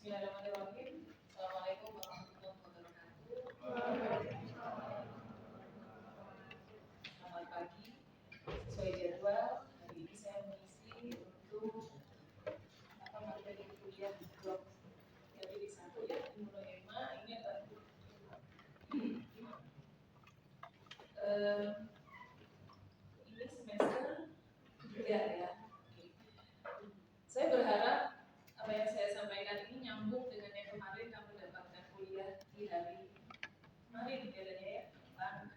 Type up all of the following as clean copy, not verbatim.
Bismillahirrahmanirrahim. Assalamualaikum warahmatullahi wabarakatuh. Selamat pagi. Sesuai jadwal, hari ini saya mengisi untuk materi kuliah blog jadi satu ya, imunoema. Ini adalah ini semester 3 ya. Saya berharap apa yang saya sampaikan ini nyambung dengan yang kemarin kamu dapatkan kuliah di hari kemarin bedanya ya, tentang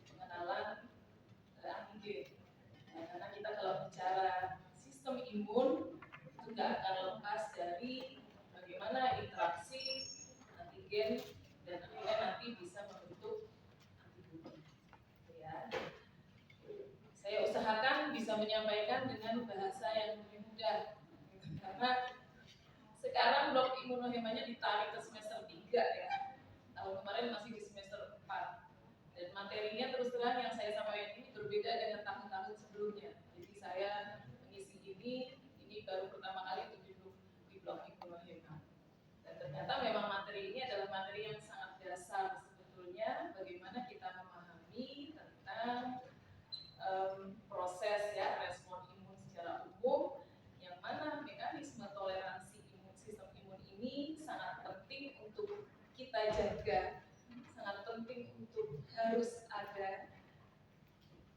pengenalan antigen. Nah, karena kita kalau bicara sistem imun itu nggak akan lepas dari bagaimana interaksi antigen dan akhirnya nanti bisa membentuk antibodi. Ya. Saya usahakan bisa menyampaikan dengan bahasa yang lebih mudah, karena sekarang blok imunohemanya ditarik ke semester 3 ya. Tahun kemarin masih di semester 4. Dan materinya terus terang yang saya sampaikan ini berbeda dengan tahun-tahun sebelumnya. Jadi saya mengisi ini baru pertama kali untuk di blok imunohema. Dan ternyata memang materi ini adalah materi yang sangat dasar sebetulnya, bagaimana kita memahami tentang proses ya respon imun secara umum, yang mana mekanisme toleransi sistem imun ini sangat penting untuk kita jaga, sangat penting untuk harus ada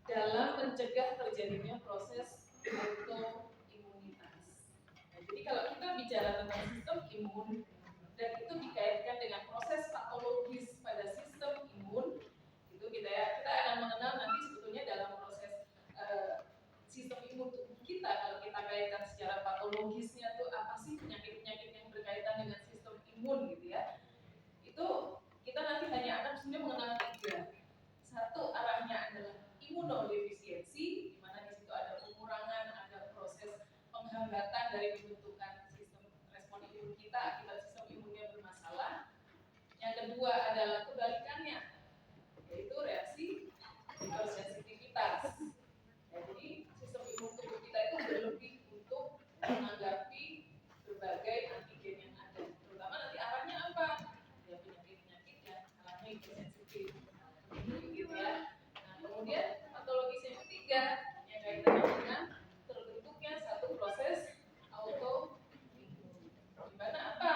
dalam mencegah terjadinya proses autoimunitas. Nah, jadi kalau kita bicara tentang sistem imun dan itu dikaitkan dengan proses patologis pada sistem imun, itu kita akan mengenal nanti sebetulnya dalam proses sistem imun tubuh kita, kalau kita kaitkan secara patologisnya tuh apa sih penyakit-penyakit yang berkaitan dengan sistem imun gitu ya. Itu kita nanti hanya akan sebenarnya mengenal 3. Satu, arahnya adalah imunodefisiensi, di mana di situ ada pengurangan, ada proses penghambatan dari pembentukan sistem respon imun kita akibat sistem imunnya bermasalah. Yang kedua adalah kebalikannya, yaitu reaksi hipersensitivitas. Jadi sistem imun tubuh kita itu berlebih untuk menanggapi berbagai antigen yang ada. Terutama nanti arahnya apa? Ya penyakit-penyakit yang alami hipersensitif. Gitu ya. Nah, kemudian patologis yang ketiga yang kaitannya dengan terbentuknya satu proses autoimun. Di mana apa?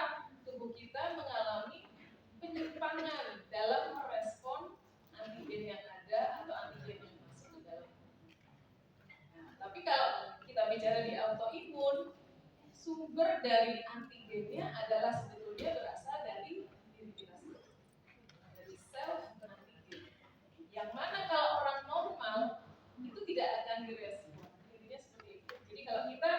Tubuh kita mengalami penyimpangan dalam merespon antigen yang ada atau antigen yang masuk ke dalam. Nah, tapi kalau kita bicara di autoimun, sumber dari antigennya adalah sebetulnya berasal dari diri kita sendiri, dari self antigen. Yang mana kalau orang normal itu tidak akan direspon. Intinya seperti itu. Jadi kalau kita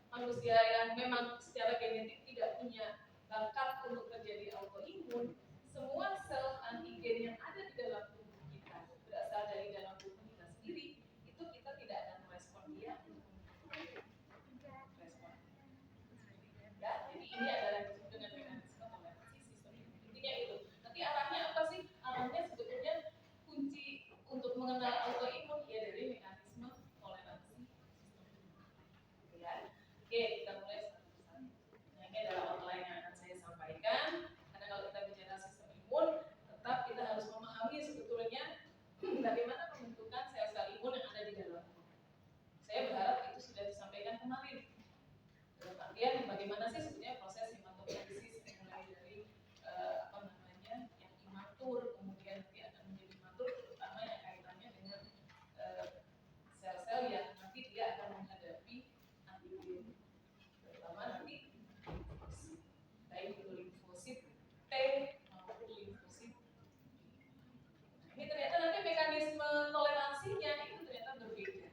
manusia yang memang secara genetik tidak punya bakat untuk terjadi autoimun, semua sel antigen yang ada di dalam tubuh kita berasal dari dalam tubuh kita sendiri, itu kita tidak akan merespon dia respon. Ya, jadi ini adalah disebut dengan mekanisme toleransi sistem imun. Intinya itu. Nanti arahnya apa sih? Arahnya sebetulnya kunci untuk mengenal autoimun ya dari mekanisme toleransi sistem imun. Ya. Oke, kita mulai satu-satu. Nah, ini adalah outline yang akan saya sampaikan. Karena kalau kita bicara sistem imun, tetap kita harus memahami sebetulnya bagaimana pembentukan sel-sel imun yang ada di dalam. Saya berharap itu sudah disampaikan kemarin. Dalam artian bagaimana sih sebetulnya proses hematopoiesis mulai dari yang imatur, kemudian nanti akan menjadi matur, terutama yang kaitannya dengan sel-sel yang nanti dia akan menghadapi antigen, terutama nanti limfosit, baik itu limfosit T maupun limfosit B. Nah, ini ternyata nanti mekanisme toleransinya itu ternyata berbeda.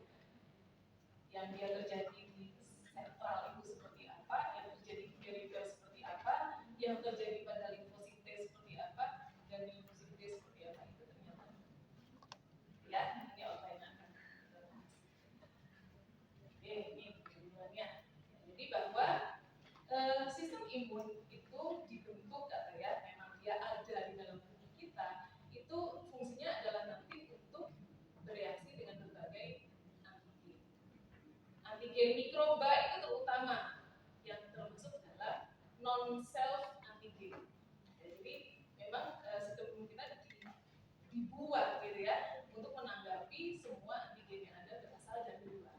Yang dia terjadi di sentral itu seperti apa, yang terjadi di perifer seperti apa, yang terjadi pada limfosit T seperti apa, dan limfosit B seperti apa, itu ternyata ya, ini outline akan kita bahas. Oke, ini kesimpulannya. Jadi bahwa sistem imun itu dibentuk ya, memang dia ada di dalam tubuh kita, itu fungsinya adalah nanti untuk bereaksi dengan berbagai antigen mikroba itu terutama yang termasuk dalam non self antigen. Jadi memang sistem imun kita dibuat gitu ya untuk menanggapi semua antigen yang ada berasal dari luar.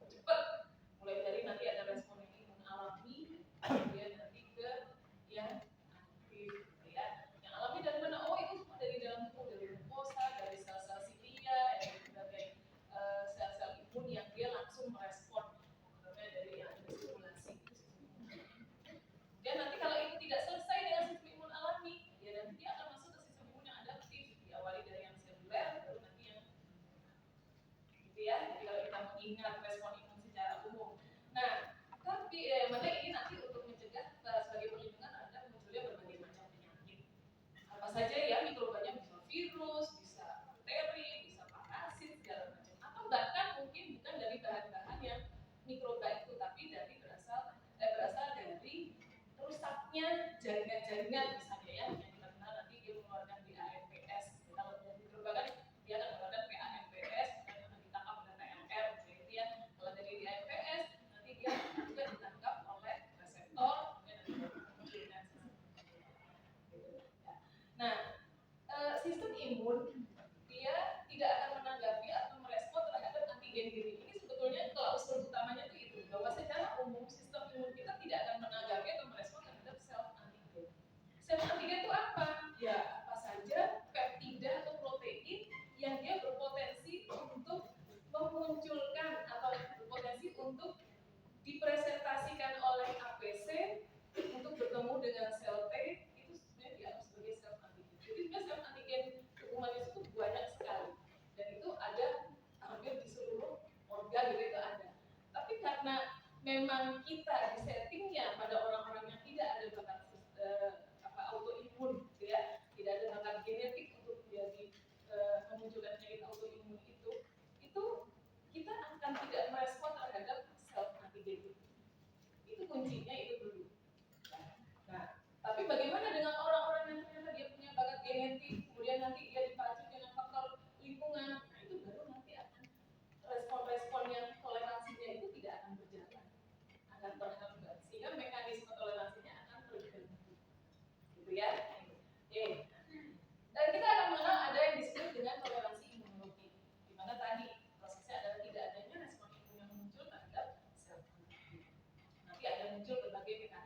Cepat, mulai dari nanti ada respon imun alami, kemudian nanti ke yang aktif gitu ya. Yang alami dari mana? Oh itu semua dari dalam tubuh, dari mukosa, dari sel-sel silia, dari berbagai sel-sel imun yang dia langsung merespon, dari yang ada stimulasi. Dan nanti kalau itu tidak selesai dengan sistem imun alami, ya nanti dia akan masuk ke sistem imun yang adaptif, diawali dari yang seluler, baru nanti yang gitu ya. Jadi kalau kita mengingat respon imun secara umum. Nah, tapi mana ini nanti untuk mencegah sebagai perlindungan terhadap munculnya berbagai macam penyakit. Apa saja ya, mikrobanya bisa virus, bisa bakteri, bisa parasit, segala macam. Atau bahkan mungkin bukan dari bahan-bahan yang mikroba itu, tapi dari berasal dari rusaknya jaringan-jaringan misalnya ya, yang kita kenal nanti dia mengeluarkan DAMPS. Kalau dari mikroba kan dia akan mengeluarkan PAMPS, akan ditangkap oleh TMR, gitu ya. Kalau dari DAMPS nanti dia juga ditangkap oleh reseptor dan munculkan. Nah, sistem imun dia tidak akan menanggapi atau merespon terhadap antigen diri. Ini sebetulnya klausul utamanya itu bahwa secara umum sistem imun kita tidak akan menanggapi atau merespon terhadap self antigen. Self antigen itu apa? Ya apa saja peptida atau protein yang dia berpotensi untuk memunculkan atau berpotensi untuk dipresentasikan oleh APC untuk bertemu dengan sel T, itu sebenarnya dianggap sebagai self antigen. Jadi sebenarnya self antigen tubuh manusia itu banyak sekali, dan itu ada hampir di seluruh organ gitu itu ada. Tapi karena memang kita disettingnya pada orang-orang yang tidak ada bakat autoimun, gitu ya, tidak ada bakat genetik untuk menjadi memunculkan penyakit autoimun itu kita akan tidak merespon terhadap self antigen itu kuncinya itu dulu. Nah, tapi bagaimana dengan orang-orang yang ternyata dia punya bakat genetik, kemudian nanti dia dipacu dengan faktor lingkungan, nah itu baru nanti akan respon-respon yang toleransinya itu tidak akan berjalan, akan terhambat, sehingga mekanisme toleransinya akan terganggu, gitu ya. Oke. Dan kita akan mengenal ada yang disebut dengan toleransi imunologi, di mana tadi prosesnya adalah tidak adanya respon imun yang muncul terhadap sel. Nanti ada muncul berbagai mekanisme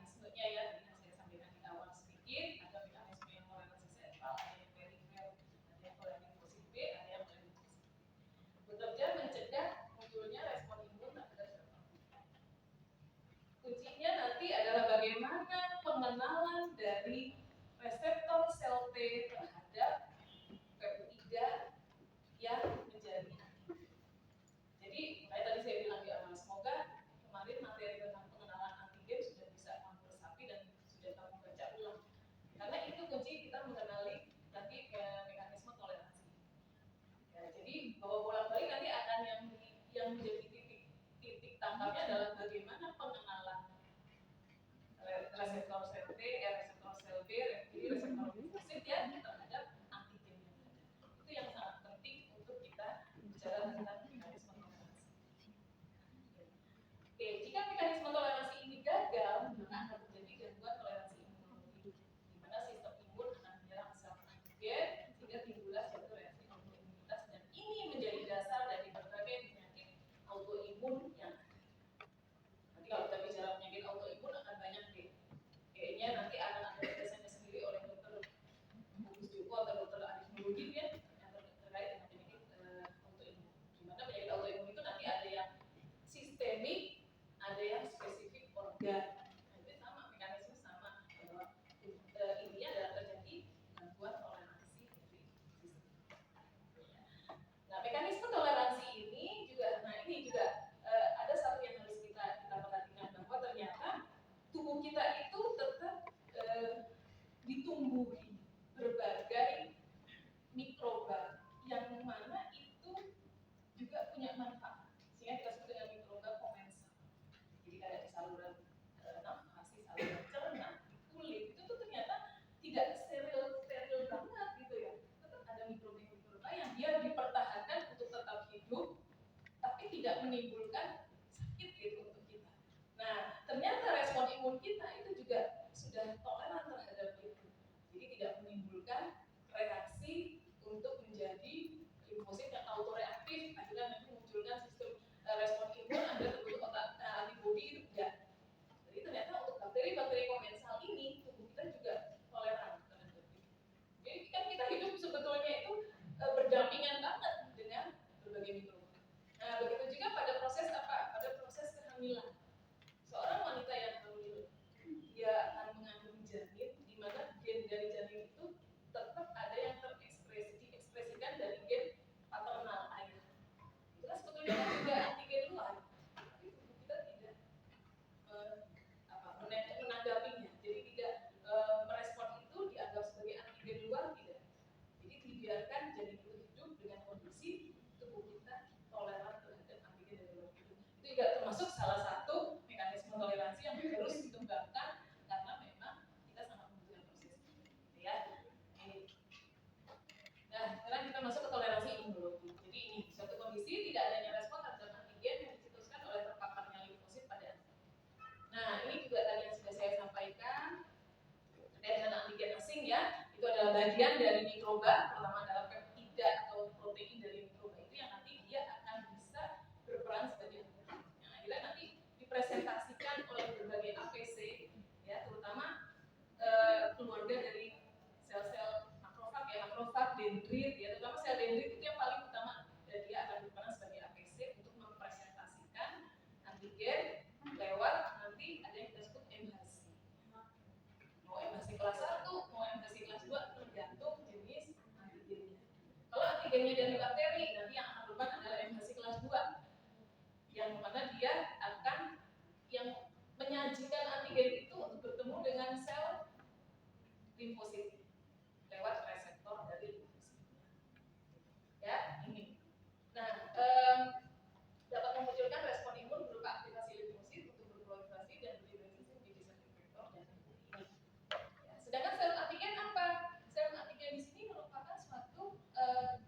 termasuk salah satu mekanisme toleransi yang harus dikembangkan karena memang kita sangat membutuhkan proses ini, ya. Ini. Nah, sekarang kita masuk ke toleransi imunologi. Jadi ini suatu kondisi tidak adanya respon terhadap antigen yang dicetuskan oleh terpaparnya limfosit pada antigen. Nah, ini juga tadi yang sudah saya sampaikan terkait dengan antigen asing, ya. Itu adalah bagian dari mikroba, terutama adalah peptida atau protein dari mikroba itu yang nanti dia akan bisa berperan sebagai antigen. Yang akhirnya nanti dipresentasikan oleh berbagai APC, ya, terutama keluarga dari sel-sel makrofag, ya, makrofag, dendrit, ya, terutama sel dendrit itu yang paling utama, dan dia akan berperan sebagai APC untuk mempresentasikan antigen lewat nanti ada yang kita sebut MHC. Mau MHC kelas 1, mau MHC kelas 2, tergantung jenis antigennya. Kalau antigennya dari bakteri, nanti yang akan berperan adalah MHC kelas 2, yang mana dia akan yang menyajikan antigen itu untuk bertemu dengan sel limfosit lewat reseptor dari limfositnya. Ya, ini. Nah, dapat memunculkan respon imun berupa aktivasi limfosit untuk berproliferasi dan berdiversifikasi menjadi sel infektor dan ini. Ya, sedangkan sel antigen apa? Sel antigen di sini merupakan suatu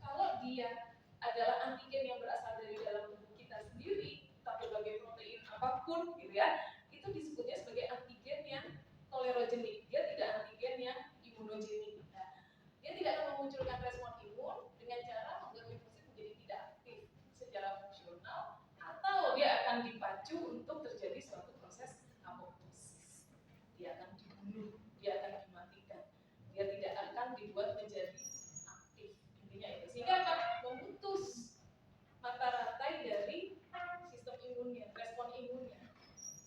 kalau dia adalah antigen yang berasal dari dalam tubuh kita sendiri, entah berbagai protein apapun, gitu ya, itu disebutnya sebagai antigen yang tolerogenik. Dia tidak antigen yang imunogenik. Nah, dia tidak akan memunculkan respon imun dengan cara membuat limfosit menjadi tidak aktif secara fungsional, atau dia akan dipacu untuk terjadi suatu proses apoptosis. Dia akan dibunuh, dia akan dimatikan. Dia tidak akan dibuat menjadi aktif. Intinya itu. Sehingga akan memutus mata rantai dari sistem imunnya, respon imunnya.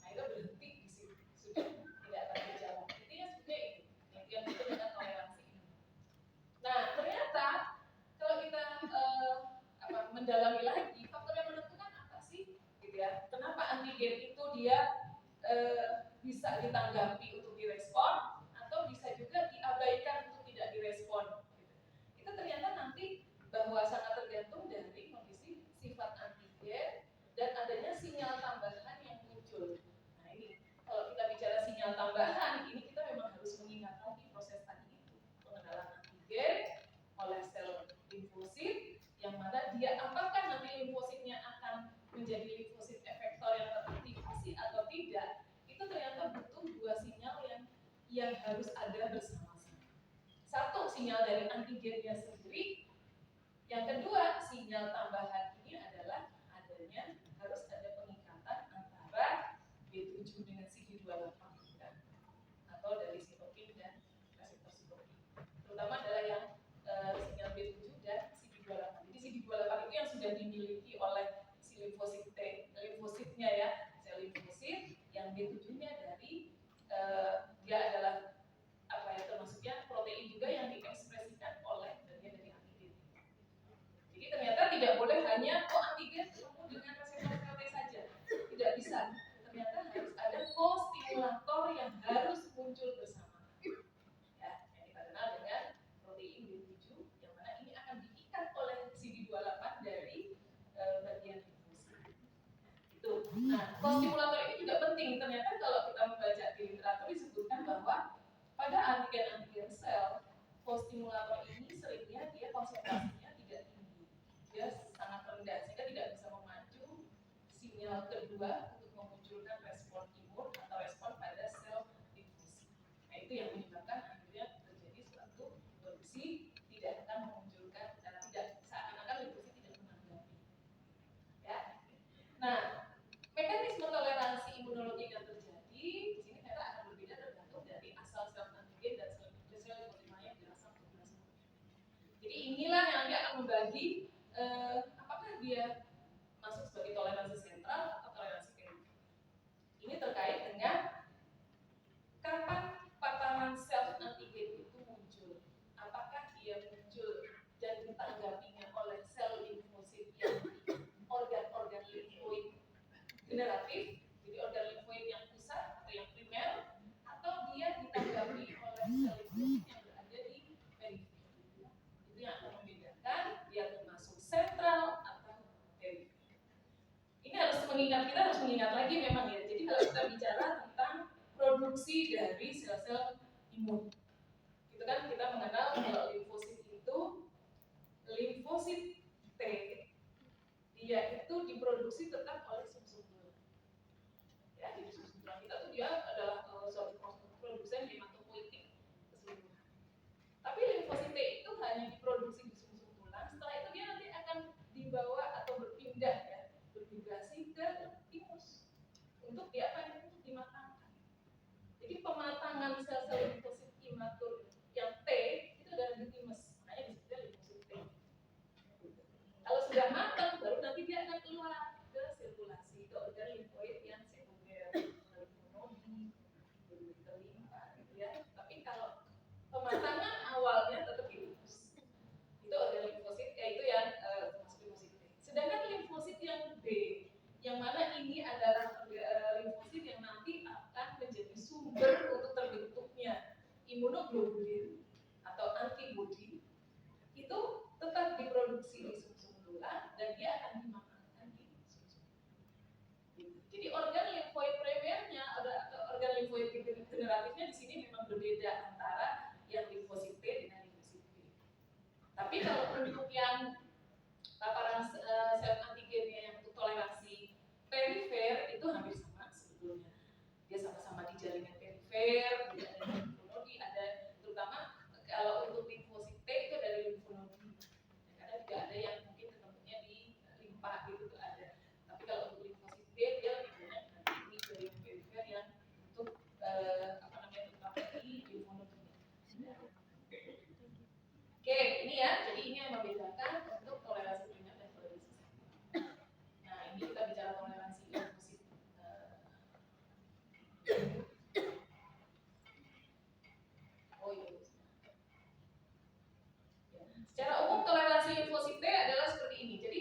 Nah, itu berhenti di situ. Sudah tidak akan berjalan. Intinya sebenarnya itu. Yang disebut dengan toleransi ini. Nah, ternyata kalau kita mendalami lagi, faktor yang menentukan apa sih? Gitu ya. Kenapa antigen itu dia bisa ditanggapi untuk direspon atau bisa juga diabaikan untuk tidak direspon? Gitu. Itu ternyata nanti bahwa sangat tergantung dari kondisi sifat antigen dan adanya sinyal tambahan yang muncul. Nah, ini kalau kita bicara sinyal tambahan, ini kita memang harus mengingat lagi proses tadi itu, pengenalan antigen oleh sel limfosit, yang mana dia apakah nanti limfositnya akan menjadi limfosit efektor yang teraktivasi atau tidak, itu ternyata butuh dua sinyal yang harus ada bersama-sama. Satu, sinyal dari antigennya sendiri. Yang kedua, sinyal tambahan ini adalah adanya harus ada pengikatan antara B7 dengan CD28 atau dari sitokin dan reseptor sitokin. Terutama adalah yang sinyal B7 dan CD28. Jadi CD28 itu yang sudah dimiliki oleh si limfositnya, ya, sel limfosit. Yang B7-nya dari dia adalah apa ya, termasuknya protein juga yang diekspresikan oleh bagian dari antigen. Jadi ternyata tidak boleh hanya antigen bertemu dengan reseptor sel T saja, tidak bisa. Ternyata harus ada co-stimulator yang harus muncul bersama. Ya, yang kita kenal dengan protein B7, yang mana ini akan diikat oleh CD28 dari bagian limfosit. Itu. Nah, co-stimulator ini juga penting. Ternyata kalau kita membaca di literatur disebutkan bahwa pada antigen-antigen sel, co-stimulator ini seringnya dia konsentrasinya tidak tinggi, dia sangat rendah, sehingga tidak bisa memacu sinyal kedua untuk memunculkan respon imun atau respon pada sel limfosit. Nah, itu yang menyebabkan akhirnya terjadi suatu kondisi tidak akan memunculkan, tidak seakan-akan limfosit tidak menanggapi. Ya. Nah, mekanisme toleransi imunologi yang terjadi di sini ternyata akan berbeda tergantung dari asal sel antigen dan sel limfosit yang berasal dari sel. Jadi inilah yang nanti akan membagi apakah dia masuk sebagai toleransi sentral atau toleransi periferi. Ini terkait dengan kapan paparan sel antigen itu muncul. Apakah dia muncul dan ditanggapinya oleh sel limfosit yang organ-organ limfoid generatif, jadi organ limfoid yang pusat atau yang primer, atau dia ditanggapi oleh sel limfosit yang berada di periferi. Itu yang akan membedakan dia termasuk sentral atau periferi. Ini harus kita harus mengingat lagi memang ya. Jadi kalau kita bicara tentang produksi dari sel-sel imun, itu kan kita mengenal kalau limfosit itu limfosit T, dia itu diproduksi tetap oleh sum-sum tulang. Ya, jadi sum-sum tulang kita tuh dia adalah suatu produsen hematopoietik keseluruhan. Tapi limfosit T itu hanya diproduksi di sum-sum tulang. Setelah itu dia nanti akan dibawa atau berpindah ya, bermigrasi ke timus untuk untuk dimatangkan. Jadi pematangan sel-sel limfosit imatur yang T itu adalah di timus, makanya disebutnya limfosit T. Kalau sudah matang, baru nanti dia akan keluar ke sirkulasi ke organ limfoid yang sekunder, limfonodi, ke limfa, gitu ya. Tapi kalau pematangan awalnya tetap di timus. Itu organ limfosit, yaitu yang termasuk limfosit T. Sedangkan limfosit yang B, yang mana ini adalah limfosit yang nanti akan menjadi sumber untuk terbentuknya imunoglobulin atau antibodi, itu tetap diproduksi di sum-sum tulang dan dia akan dimatangkan di sum-sum. Jadi organ limfoid primernya atau organ limfoid generatifnya di sini memang berbeda antara yang limfosit T dengan limfosit B. Tapi kalau untuk yang paparan sel antigennya yang untuk toleransi perifer itu hampir sama sebetulnya. Dia sama-sama di jaringan perifer, di jaringan limfonodi, ada terutama kalau untuk limfosit T itu dari limfonodi. Kadang juga ada yang mungkin ketemunya di limpa gitu tuh ada. Tapi kalau untuk limfosit B dia lebih banyak nanti di jaringan perifer yang untuk terutama di limfonodi. Oke, ini ya. Jadi ini yang membedakan untuk toleransi primer dan toleransi sekundер. Nah, ini kita bicara toleransi limfosit. Secara umum toleransi limfosit T adalah seperti ini. Jadi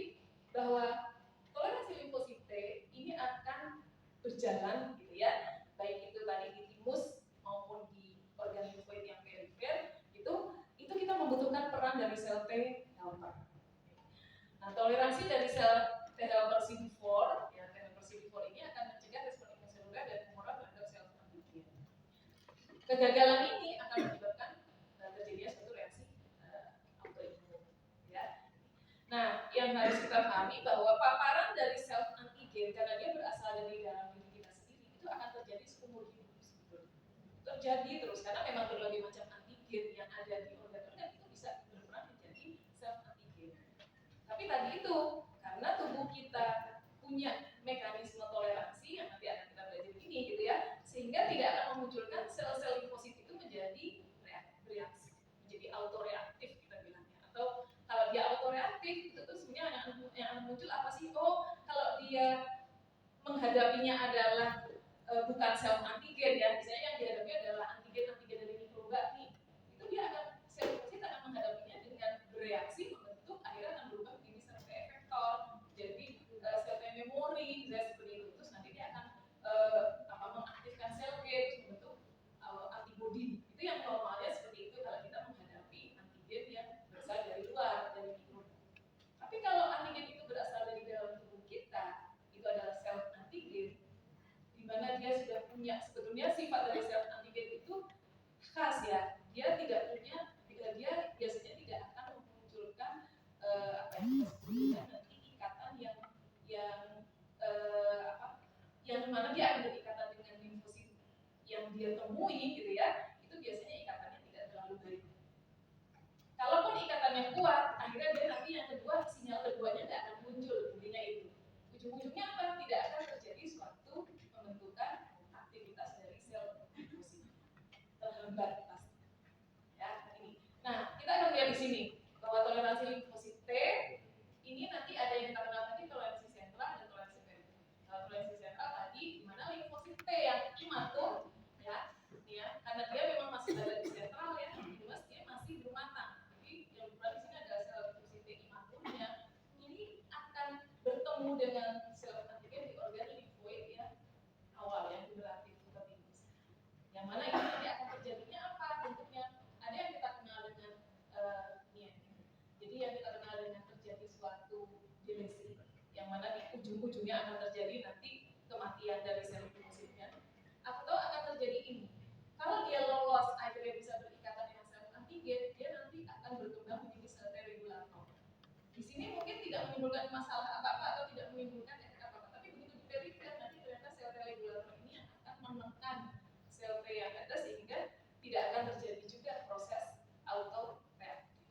bahwa toleransi limfosit T ini akan berjalan gitu ya, baik itu tadi di timus maupun di organ limfoid yang perifer, itu kita membutuhkan peran dari sel T helper. Nah, toleransi dari sel T helper CD4, ya T helper CD4 ini akan mencegah respon imun seluler dan humoral terhadap sel antigen. Kegagalan ini akan menyebabkan terjadinya suatu reaksi autoimun, ya. Nah, yang harus kita pahami bahwa paparan dari sel antigen karena dia berasal dari dalam diri kita sendiri itu akan terjadi seumur hidup. Terjadi terus karena memang berbagai macam antigen yang ada di organ-organ itu bisa berperan menjadi sel antigen. Tapi tadi itu karena tubuh kita punya mekanisme toleransi yang nanti akan kita belajar ini gitu ya, sehingga tidak akan memunculkan sel-sel limfosit itu menjadi bereaksi, menjadi autoreaktif kita bilangnya. Atau kalau dia autoreaktif itu tuh sebenarnya yang muncul apa sih? Oh, kalau dia menghadapinya adalah bukan sel antigen ya, misalnya yang dihadapi adalah antigen dari mikroba nih, itu dia akan sel limfosit akan menghadapinya dengan bereaksi membentuk akhirnya akan berubah menjadi sel T efektor, jadi sel T memori, seperti itu. Terus nanti dia akan mengaktifkan sel G terus membentuk antibodi. Itu yang normalnya seperti itu kalau kita menghadapi antigen yang berasal dari luar, dari mikroba. Tapi kalau antigen itu berasal dari dalam tubuh kita, itu adalah sel antigen, di mana dia sudah punya sebetulnya sifat dari sel antigen itu khas ya. Dia tidak punya, dia biasanya tidak akan memunculkan nanti ikatan yang mana dia akan berikatan dengan limfosit yang dia temui gitu ya. Itu biasanya ikatannya tidak terlalu baik. Kalaupun ikatannya kuat, akhirnya dia nanti yang kedua, sinyal keduanya tidak akan muncul, intinya itu. Ujung-ujungnya apa? Tidak akan terjadi suatu pembentukan aktivitas dari sel limfosit. Terhambat pasti. Ya, ini. Nah, kita akan lihat di sini bahwa toleransi limfosit T ini nanti ada yang kita kenal tadi toleransi sentral dan toleransi perifer. Toleransi sentral tadi di mana limfosit T yang imatur ya, karena dia memang masih ada di sentral ya, dia masih belum matang. Jadi yang berarti di sini adalah kematian dari sel limfositnya, atau akan terjadi ini. Kalau dia lolos akhirnya bisa berikatan dengan sel antigen, dia nanti akan berkembang menjadi sel T regulator. Di sini mungkin tidak menimbulkan masalah apa-apa atau tidak menimbulkan efek apa-apa, tapi begitu di perifer nanti ternyata sel T regulator ini yang akan menekan sel T yang ada sehingga tidak akan terjadi juga proses autoreaktif.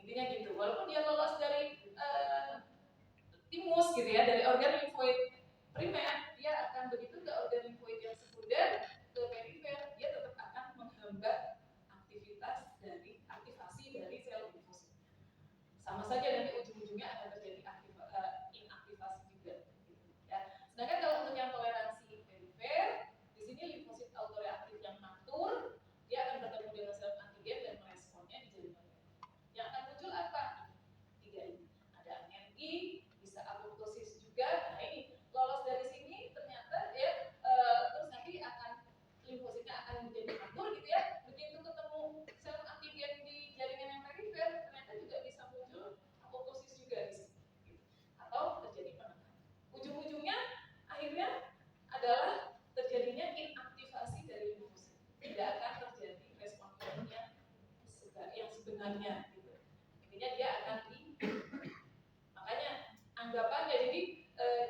Intinya gitu, walaupun dia lolos dari timus gitu ya, dari organ limfoid primer, dia akan begitu ke organ limfoid yang sekunder, ke perifer, dia tetap akan menghambat aktivitas dari aktivasi dari sel limfosit. Sama saja nanti ujung-ujungnya akan terjadi inaktivasi juga gitu, ya. Sedangkan kalau untuk yang toleransi perifer, di sini limfosit autoreaktif yang matur, dia akan bertemu dengan sel antigen dan meresponnya di jaringan. Yang akan muncul apa? Tiga ini. Ada anergi, bisa apoptosis juga. Nah ini lolos dari sini ternyata ya terus nanti akan limfositnya akan menjadi matur gitu ya. Begitu ketemu sel antigen di jaringan yang perifer, ternyata juga bisa muncul apoptosis juga di sini. Atau terjadi penekan. Ujung-ujungnya akhirnya adalah terjadinya inaktivasi dari limfosit. Tidak akan terjadi respon yang sebenarnya gitu. Intinya dia akan makanya anggapannya jadi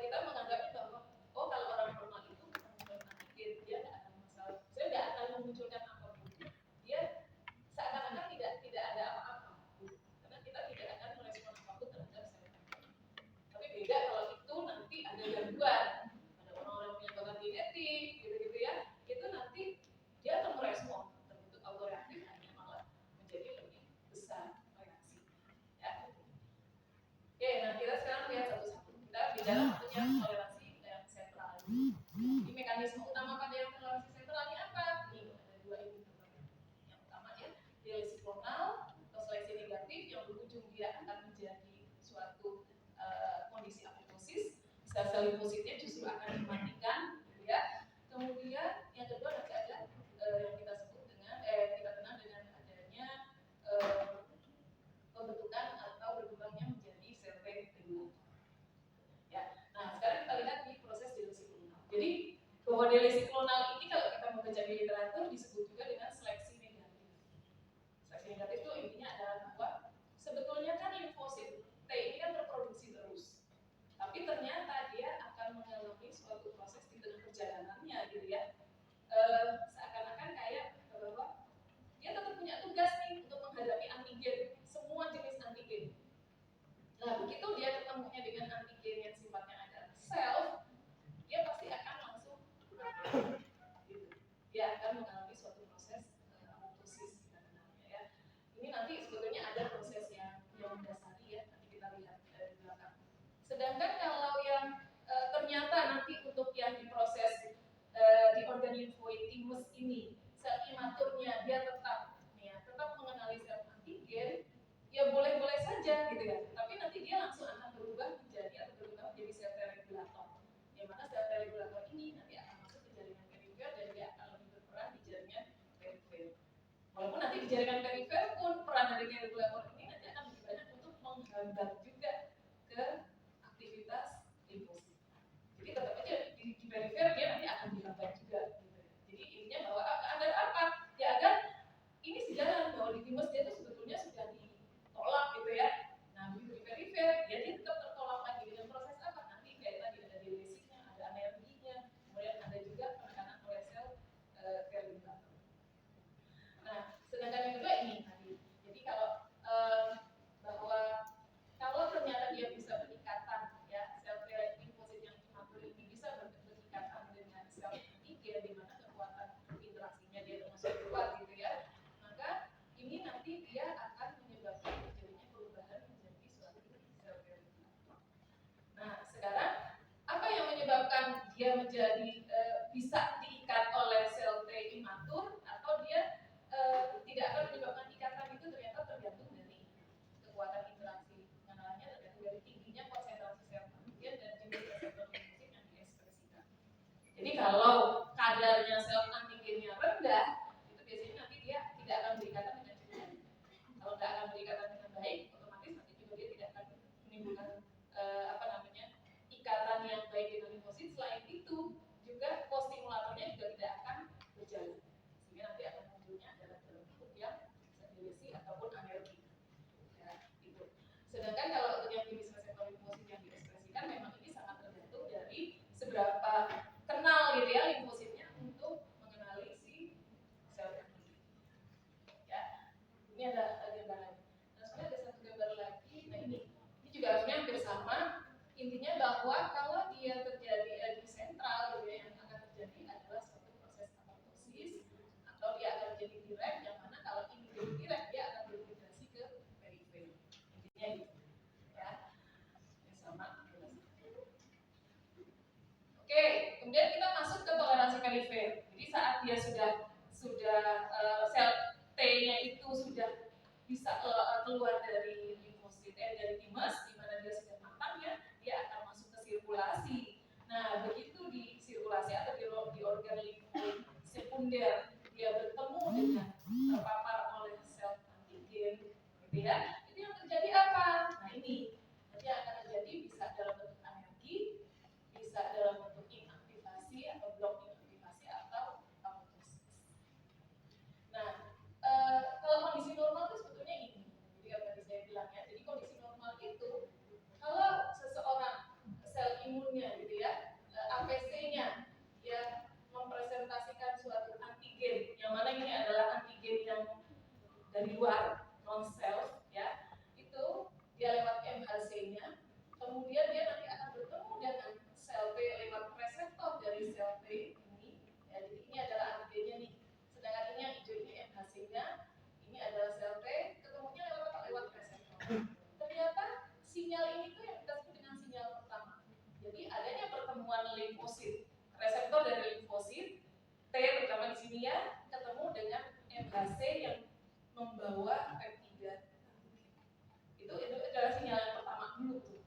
kita menganggapnya bahwa oh kalau orang normal itu memunculkan antigen dia tidak akan masalah, saya tidak akan memunculkan apapun, dia seakan-akan tidak ada apa-apa karena kita tidak akan merespon apapun terhadap sel. Tapi beda kalau itu nanti ada gangguan, ada orang-orang punya bakat genetik gitu-gitu ya, itu nanti dia akan merespon terbentuk autoreaktif, hanya malah menjadi lebih besar reaksi ya. Oke, nah kita sekarang lihat satu-satu. Kita bicara tentunya toleransi yang sentral. Ini mekanisme utama pada yang toleransi sentral ini apa? Nih, ada dua ini. Yang utama ya, dialisis klonal atau seleksi negatif yang berujung dia akan menjadi suatu kondisi apoptosis. Sel-sel limfositnya justru akan dimatikan, ya. Kemudian yang kedua nanti ada yang kita sebut dengan kita kenal dengan adanya pembentukan atau berkembangnya menjadi sel T regulator. Ya. Nah, sekarang kita lihat di proses dialisis klonal. Jadi bahwa dialisis klonal ini kalau kita membaca di literatur disebut juga dengan seleksi negatif. Seleksi negatif itu intinya adalah bahwa sebetulnya kan limfosit T ini kan berproduksi terus, tapi ternyata dia akan mengalami suatu proses di tengah perjalanannya gitu ya. Seakan-akan kayak bahwa dia tetap punya tugas nih untuk menghadapi antigen, semua jenis antigen. Nah, begitu dia ketemunya dengan antigen yang sifatnya ada self, dia pasti akan langsung gitu. Dia akan mengalami suatu proses apoptosis kita namanya ya. Ini nanti sebetulnya ada proses yang mendasari ya, nanti kita lihat di belakang. Sedangkan kalau yang ternyata nanti untuk yang diproses di organ limfoid timus ini, sel imaturnya dia tetap mengenali sel antigen, ya boleh-boleh saja gitu ya. Tapi nanti dia langsung akan berubah menjadi atau berubah menjadi sel T regulator. Yang mana sel T regulator ini nanti akan masuk ke jaringan perifer dan dia akan lebih berperan di jaringan perifer. Walaupun nanti di jaringan perifer pun peran dari regulator ini nanti akan lebih banyak untuk menghambat juga ke aktivitas limfosit. Jadi tetap aja di perifer dia nanti akan dihambat juga. Gitu. Jadi intinya bahwa agar apa? Ya agar ini sejalan bahwa di timus dia itu sebetulnya sudah ditolak gitu ya. Nah begitu di perifer dia tetap tertolak lagi dengan proses apa? Nanti kayak tadi ada dialisisnya, ada anerginya, kemudian ada juga penekanan oleh sel regulator. Nah sedangkan yang kedua ini tadi. Jadi kalau bahwa kalau ternyata dia bisa berikatan ya, sel limfosit yang imatur ini bisa berikatan dengan sel antigen di mana kekuatan interaksinya dia termasuk kuat gitu ya, maka ini nanti dia akan menyebabkan terjadinya perubahan menjadi suatu sel regulator. Nah sekarang apa yang menyebabkan dia menjadi bisa diikat oleh sel T imatur atau dia tidak akan menyebabkan ikatan? Itu ternyata tergantung dari kekuatan interaksi pengenalannya, tergantung dari tingginya konsentrasi sel antigen dan jenis reseptor limfosit yang diekspresikan. Jadi kalau kadarnya sel antigennya rendah, itu biasanya nanti dia tidak akan berikatan dengan cukup. Kalau tidak akan berikatan dengan baik, otomatis nanti juga dia tidak akan menimbulkan ikatan yang baik dengan limfosit. Selain itu seberapa kenal gitu ya limfositnya untuk mengenali si sel antigen. Ya, ini ada gambar lagi. Nah, sebenarnya ada satu gambar lagi. Nah ini juga harusnya hampir sama. Intinya bahwa kalau dia terjadi di sentral gitu ya, yang akan terjadi adalah suatu proses apoptosis atau dia akan menjadi direct, yang mana kalau ini jadi direct dia akan bermigrasi ke perifer. Intinya gitu ya, yang sama. Oke, kemudian kita masuk ke toleransi perifer. Jadi saat dia sudah sel T-nya itu sudah bisa keluar dari limfosit dari timus, di mana dia sudah matang ya, dia akan masuk ke sirkulasi. Nah, begitu di sirkulasi atau di organ limfoid sekunder dia bertemu dengan terpapar oleh sel antigen, gitu ya. Itu yang terjadi apa? Nah ini nanti akan terjadi bisa dalam bentuk alergi, bisa dalam bentuk inaktivasi atau blok inaktivasi atau apoptosis. Nah, kalau kondisi normal itu sebetulnya ini. Jadi yang tadi saya bilang ya. Jadi kondisi normal itu kalau seseorang sel imunnya gitu ya, APC-nya dia mempresentasikan suatu antigen, yang mana ini adalah antigen yang dari luar, non self ya. Itu dia lewat MHC-nya. Kemudian dia nanti akan bertemu dengan sel T lewat reseptor dari sel T ini. Ya, jadi ini adalah antigennya nih. Sedangkan ini yang hijau ini MHC-nya, ini adalah sel T, ketemunya lewat reseptor. Ternyata sinyal ini tuh yang kita sebut dengan sinyal pertama. Jadi adanya pertemuan limfosit, reseptor dari limfosit T terutama di sini ya, ketemu dengan MHC yang membawa peptida. Itu adalah sinyal yang pertama dulu tuh.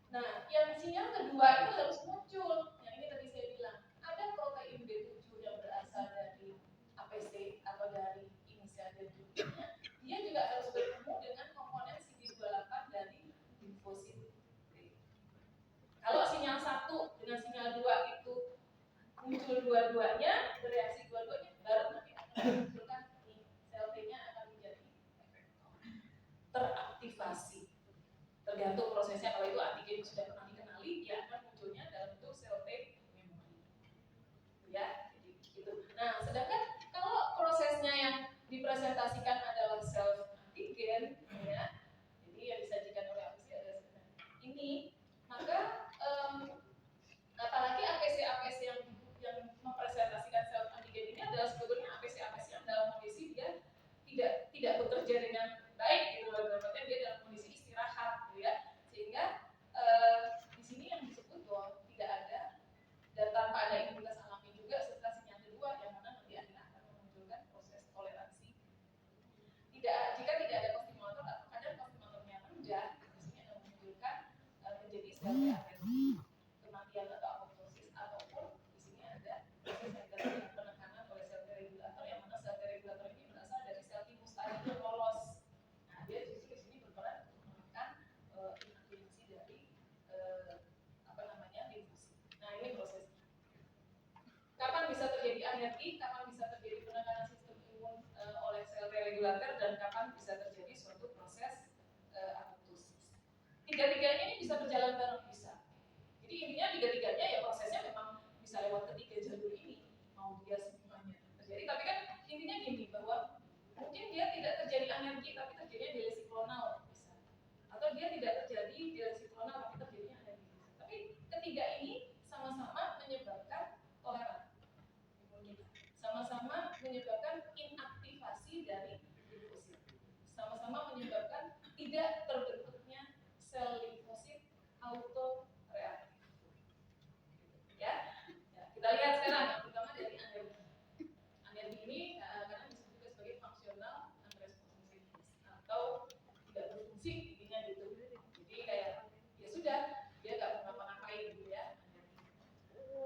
Nah, yang sinyal kedua itu harus muncul. Yang ini tadi saya bilang, ada protein B7 yang berasal dari APC atau dari inisial B7-nya. Dia juga harus bertemu dengan komponen CD28 dari limfosit T. Kalau sinyal 1 dengan sinyal 2 itu muncul dua-duanya, bereaksi dua-duanya, baru nanti akan memunculkan sel T-nya akan menjadi teraktivasi. Tergantung prosesnya, kalau itu antigen sudah pernah dikenali, dia akan munculnya dalam bentuk sel T memori. Ya, jadi gitu. Nah, sedangkan kalau prosesnya yang dipresentasikan adalah sel antigen, ya, jadi yang disajikan oleh APC adalah ini, maka apalagi APC yang mempresentasikan sel antigen ini adalah sebetulnya APC yang dalam kondisi dia tidak bekerja dengan baik gitu loh, berarti dia dalam kondisi istirahat gitu ya, sehingga di sini yang disebut bahwa tidak ada dan tanpa ada imunitas alami juga serta sinyal kedua yang mana nanti akan memunculkan proses toleransi. Jika tidak ada kostimulator atau kadar kostimulatornya rendah, di sini akan memunculkan menjadi sel alergi, kematian atau apoptosis, ataupun di sini ada proses yang terjadi penekanan oleh sel T-regulator, yang mana sel T-regulator ini berasal dari sel timus tadi yang lolos. Nah, dia justru di sini berperan untuk menekan inaktivasi dari limfosit. Nah, ini prosesnya. Kapan bisa terjadi alergi, kapan bisa terjadi penekanan sistem imun oleh sel T-regulator, dan kapan bisa terjadi suatu proses apoptosis. Tiga-tiganya ini bisa berjalan bareng, bisa. Jadi intinya tiga-tiganya ya prosesnya memang bisa lewat ketiga jalur ini, mau dia semuanya terjadi. Tapi kan intinya gini, bahwa mungkin dia tidak terjadi alergi tapi terjadinya delesi klonal bisa, atau dia tidak terjadi delesi klonal tapi terjadinya alergi. Tapi ketiga ini sama-sama menyebabkan toleran imunitas, sama-sama menyebabkan inaktivasi dari limfosit, sama-sama menyebabkan tidak terbentuknya sel limfosit autoreaktif. Ya, kita lihat sekarang yang pertama dari alergi. Alergi ini kadang disebut juga sebagai functional unresponsiveness atau tidak berfungsi, intinya gitu. Jadi kayak ya sudah, dia nggak ngapa-ngapain gitu ya.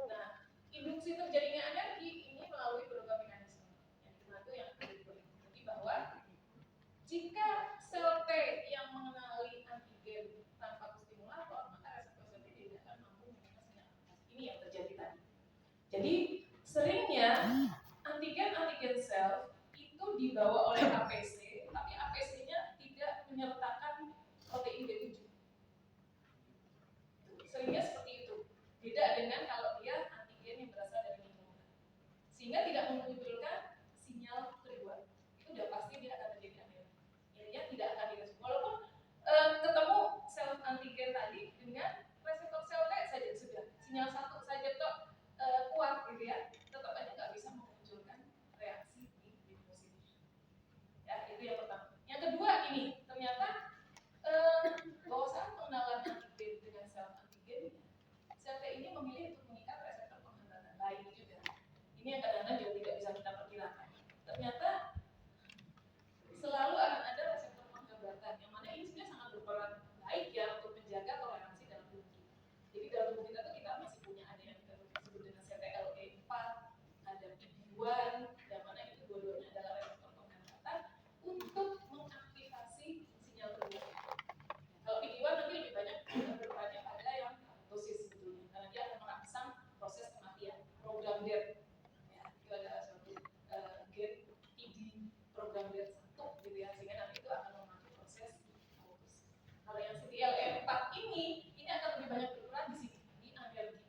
Nah, induksi terjadinya alergi ini melalui beberapa mekanisme. Yang pertama itu yang ada di kulit. Jadi bahwa jika sel dengan kalau dia antigen yang berasal dari lingkungan, sehingga tidak memunculkan sinyal kedua. Itu udah pasti dia akan terjadi anemia. Intinya tidak akan direspon. Walaupun ketemu sel antigen tadi dengan reseptor sel T saja sudah sinyal satu saja kok kuat gitu ya, tetap aja nggak bisa memunculkan reaksi di limfosit. Ya, itu yang pertama. Yang kedua ini ternyata bahwa saat pengenalan antigen dengan sel antigen, sel T ini memilih untuk mengikat reseptor penghambatan lain juga. Ini yang kadang-kadang juga tidak bisa kita perkirakan. Ternyata selalu akan ada reseptor penghambatan, yang mana ini sebenarnya sangat berperan baik ya untuk menjaga toleransi dalam tubuh kita. Jadi dalam tubuh kita tuh kita masih punya ada yang kita sebut dengan CTLA4, ada PD-1, yang mana itu dua-duanya adalah reseptor penghambatan untuk mengaktifasi sinyal kedua. Kalau PD-1 nanti lebih banyak berperannya pada yang apoptosis sebetulnya, karena dia akan merangsang proses kematian, program death. Ya, itu adalah suatu gen PD program death satu gitu ya, sehingga nanti itu akan memacu proses apoptosis. Kalau yang CTLA4 ini akan lebih banyak berperan di sini, di alergi.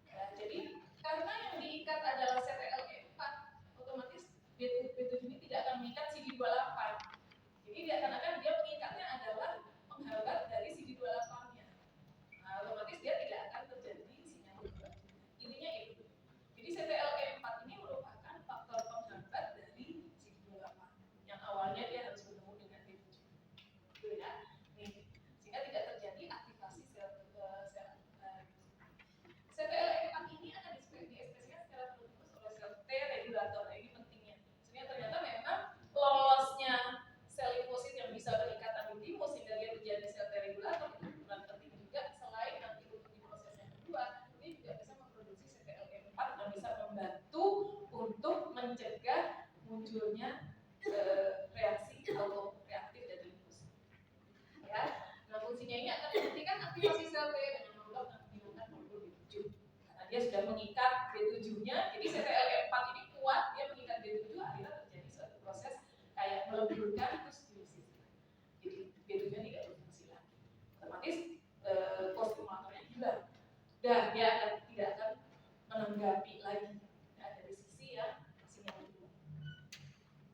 Ya, jadi karena yang diikat adalah CTLA4, otomatis B7 ini tidak akan mengikat CD28. Jadi seakan-akan dia mengikatnya adalah menghambat dari CD28-nya. Nah, otomatis dia tidak akan terjadi sinyal kedua. Intinya itu. Jadi CTLA4 ini merupakan faktor penghambat dari CD28 yang awalnya dia harus bertemu dengan B7. Gitu ya. Nih, sehingga tidak terjadi aktivasi sel CTLA4 ini akan diekspresikan secara terus oleh sel T regulator. Nah, ini pentingnya. Sehingga ternyata memang lolosnya sel limfosit yang bisa berikatan di timus sehingga dia menjadi sel T regulator itu bukan penting juga. Selain nanti untuk di proses yang kedua, ini juga bisa memproduksi CTLA4 yang bisa membantu untuk mencegah munculnya reaksi autoreaktif dari limfosit. Ya, nah fungsinya ini akan menghentikan aktivasi sel T dengan memblok dan menghilangkan molekul B7. Karena dia sudah mengikat B7-nya, jadi CTLA4 ini kuat, dia mengikat B7, akhirnya terjadi suatu proses kayak meleburkan terus diusin. Jadi B7-nya tidak berfungsi lagi. Otomatis kostimulatornya hilang. Dan dia tidak akan menanggapi lagi. Nah, dari sisi yang sinyal kedua.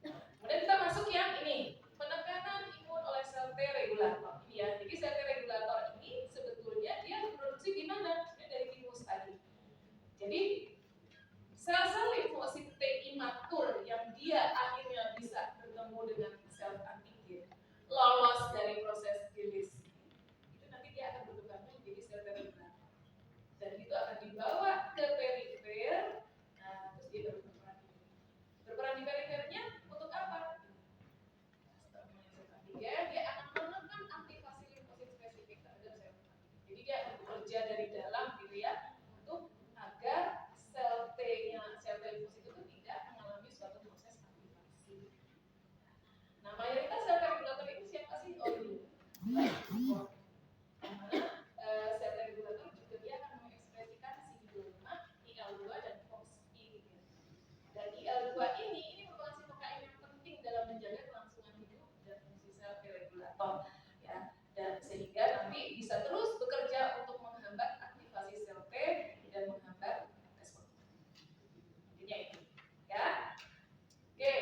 Kemudian kita masuk yang ini, penekanan imun oleh sel T regulator. Ya, jadi sel T regulator ini sebetulnya dia diproduksi di mana? Dari timus tadi. Jadi sel-sel limfosit T imatur yang dia akhirnya bisa bertemu dengan sel antigen, lolos dari proses release, itu nanti dia akan bertukar menjadi sel T regulator. Dan itu akan dibawa ke perifer. Nah, terus dia berperan di perifernya untuk apa? Dia akan menekan aktivasi limfosit spesifik terhadap sel. Jadi dia akan bekerja dari dalam gitu ya, untuk agar sel T-nya, sel T limfosit itu tidak mengalami suatu proses aktivasi. Nah, mayoritas sel T regulator ini siapa sih? Oh ini. Karena sel T regulator juga dia akan mengekspresikan CD25, IL2 dan FOXP. Dan IL2 ini merupakan sitokain yang penting dalam menjaga kelangsungan hidup dan fungsi sel T regulator. Ya, dan sehingga nanti bisa terus bekerja untuk menghambat aktivasi sel T dan menghambat respon. Intinya itu, ya. Oke.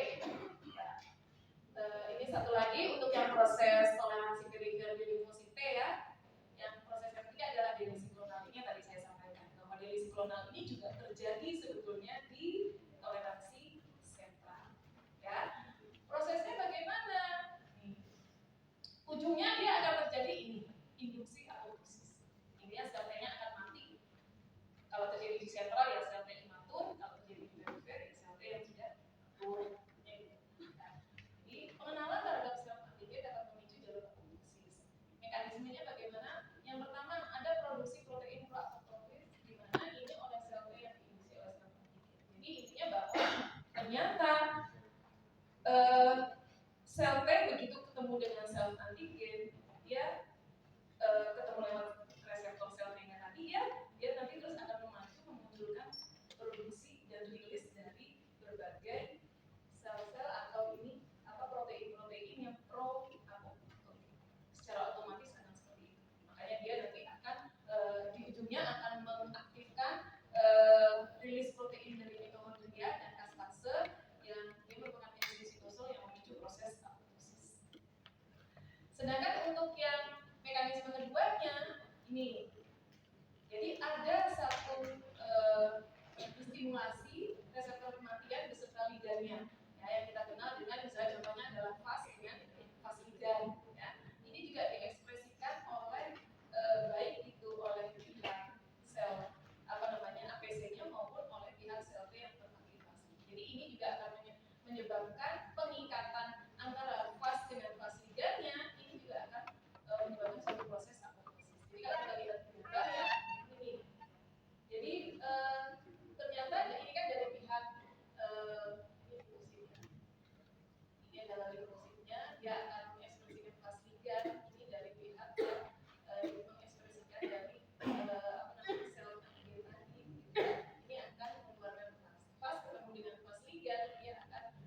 Nah, ini satu lagi untuk yang proses toleransi perifer di limfosit T ya. Yang proses yang ketiga adalah delisiklonal. Ini yang tadi saya sampaikan. Bahwa delisiklonal ini juga terjadi sebetulnya di toleransi sentral. Ya. Prosesnya bagaimana? Ujungnya dia akan terjadi ini, induksi apoptosis. Intinya sel T-nya akan mati. Kalau terjadi di sentral ya sel T imatur, kalau terjadi di perifer ya sel T yang sudah matur. Jadi pengenalan terhadap sel antigen dapat memicu jalur apoptosis. Mekanismenya bagaimana? Yang pertama ada produksi protein proapoptosis di mana ini oleh sel T yang diinduksi oleh sel antigen. Jadi intinya bahwa ternyata sel T begitu ketemu dengan sel antigen, dia Jadi ini juga akan menyebabkan pengikatan antara vas dengan vas ligannya, ini juga akan menyebabkan suatu proses apotosis. Jadi kalau kita lihat gambar ya, ini. Jadi ternyata ini kan dari pihak ini adalah limfositnya, dia akan mengekspresikan vas ligan. Ini dari pihak yang mengekspresikan dari sel antigen tadi. Ini akan mengeluarkan vas ketemu dengan vas ligan, dia akan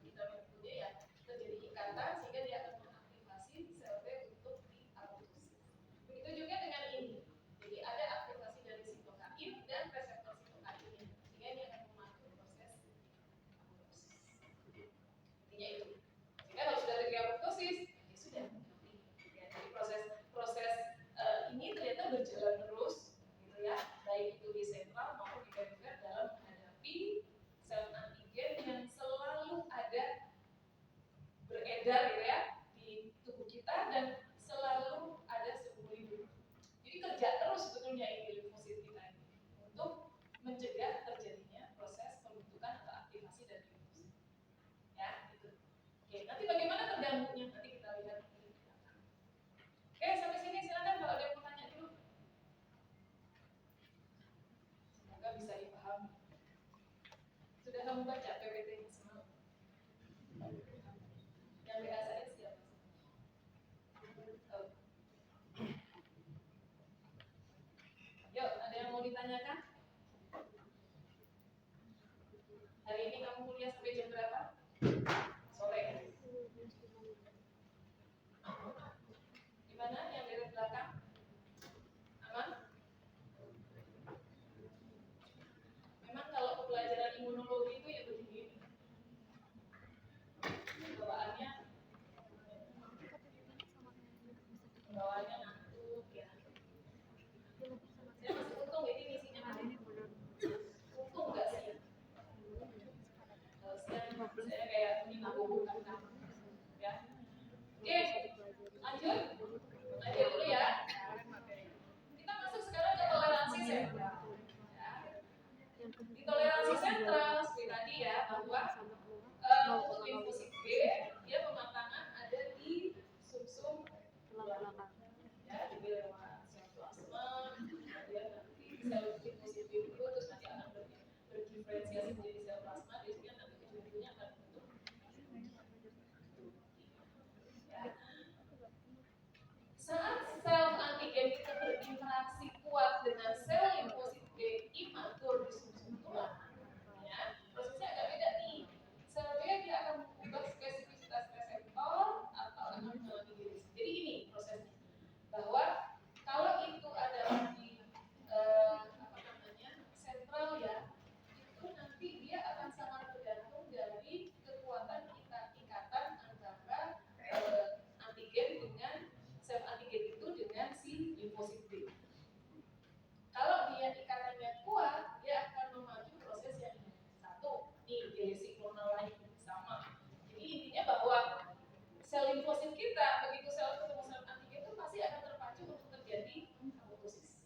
kita menyebutnya ya terjadi ikatan sehingga dia akan mengaktifasi sel T untuk diapoptosis. Begitu juga dengan ini. Jadi ada aktivasi dari sitokain dan reseptor sitokainnya, sehingga ini akan memacu proses apoptosis. Intinya itu. Sehingga kalau sudah terjadi apoptosis, ya sudah. Ya, jadi proses ini ternyata berjalan terus, gitu ya, baik itu di sentral maupun di perifer dalam menghadapi sel antigen yang selalu ada beredar, gitu ya, di tubuh kita dan selalu ada seumur hidup. Jadi kerja terus sebetulnya ini limfosit kita ini untuk mencegah terjadinya proses pembentukan atau aktivasi dari limfosit. Ya, gitu. Oke, nanti bagaimana terganggunya nanti kita lihat di belakang. Oke, sampai sini silakan kalau ada yang mau tanya dulu. Semoga bisa dipahami. Sudah kamu baca PPT-nya semua? Yang BA saya siapa? Oh. Yuk, ada yang mau ditanyakan? Hari ini kamu kuliah sampai jam berapa? Sore. Gimana yang dari belakang? Aman? Memang kalau pelajaran imunologi itu ya begini. Bawaannya ngantuk ya. Saya masih untung ini misinya hari. Untung nggak sih? Saya kayak meninggalkan kamu. Ya. Oke, lanjut dulu ya. Kita masuk sekarang ke toleransi sentral. Ya. Di toleransi sentral seperti tadi ya, bahwa untuk limfosit B dia pematangan ada di sumsum belakang. Ya, di lewat sel plasma, kemudian nanti sel limfosit B itu terus nanti akan berdiferensiasi menjadi sel plasma, biasanya nanti ujung-ujungnya akan bentuk. Ya. Saat sel antigen kita berinteraksi kuat dengan sel limfosit B imatur di sumsum tulang, ya, prosesnya agak beda nih. Sel B dia akan mengubah spesifisitas reseptor atau akan mengalami diri. Jadi ini prosesnya, bahwa kalau itu adalah di sentral ya, itu nanti dia akan sangat tergantung dari kekuatan ikatan antara antigen dengan sel antigen itu dengan si limfosit B. Kalau dia ikatannya kuat, dia akan memacu proses yang ini. Satu, nih desiklonal lain sama. Jadi intinya bahwa sel limfosit kita begitu sel ketemu sel antigen itu pasti akan terpacu untuk terjadi apoptosis.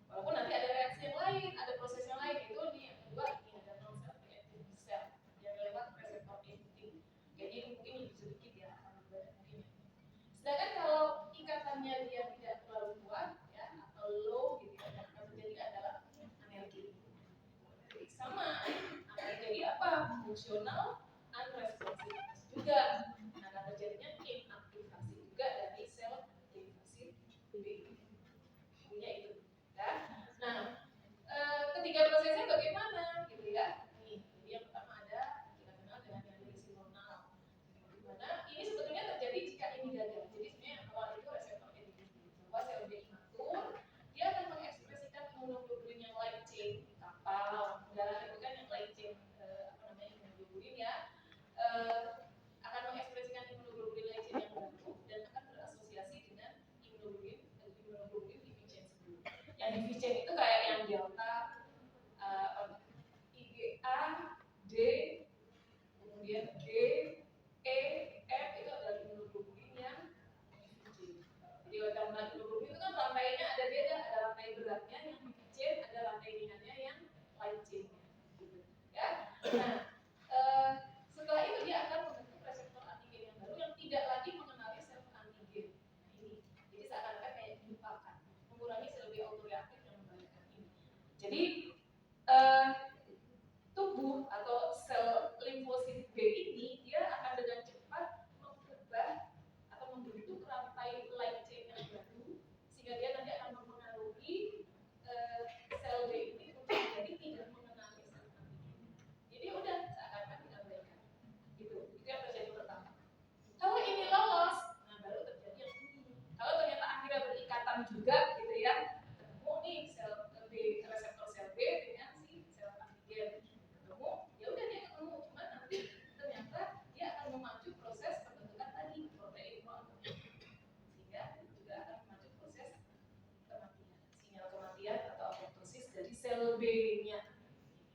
Walaupun nanti ada reaksi yang lain, ada proses yang lain, itu nih yang kedua ini ada non sel reactive cell yang lewat reseptor inti. Jadi mungkin lebih sedikit ya, mungkin. Sedangkan kalau ikatannya dia tidak terlalu kuat ya atau low gitu ya, yang akan terjadi adalah anergi. Sama akan terjadi apa? Fungsional unresponsive juga. Akan terjadinya inaktivasi juga dari sel limfosit B. Intinya itu. Ya. Nah, ketiga prosesnya bagaimana gitu ya? Nih, jadi yang pertama ada kita kenal dengan yang desiklonal. Dimana ini sebetulnya terjadi jika ini gagal. Jadi sebenarnya awal itu reseptor antigen. Bahwa sel B imatur dia akan mengekspresikan imunoglobulin yang light chain kapal. Udah itu kan yang light chain imunoglobulin ya. Akan mengekspresikan imunoglobulin light chain yang baru dan akan berasosiasi dengan imunoglobulin deficient. Yang deficient itu kayak yang delta Nah, setelah itu dia akan membentuk reseptor antigen yang baru yang tidak lagi mengenali sel antigen. Nah, ini. Jadi seakan-akan kayak dilupakan, mengurangi sel B autoreaktif yang membahayakan ini. Jadi tubuh atau sel limfosit B ini dia akan dengan cepat mengubah atau membentuk rantai light chain yang baru sehingga dia nanti akan mempengaruhi sel B ini untuk menjadi tidak mengenali sel antigen. Jadi udah seakan-akan diabaikan. Gitu. Itu yang terjadi pertama. Kalau ini lolos, nah baru terjadi yang ini. Kalau ternyata akhirnya berikatan juga gitu ya, ketemu nih sel B, reseptor sel B dengan si sel antigen. Ketemu, ya udah dia ketemu, cuma nanti ternyata dia akan memacu proses pembentukan tadi protein monomer. Sehingga juga akan memacu proses kematian, sinyal kematian atau apoptosis dari sel B-nya.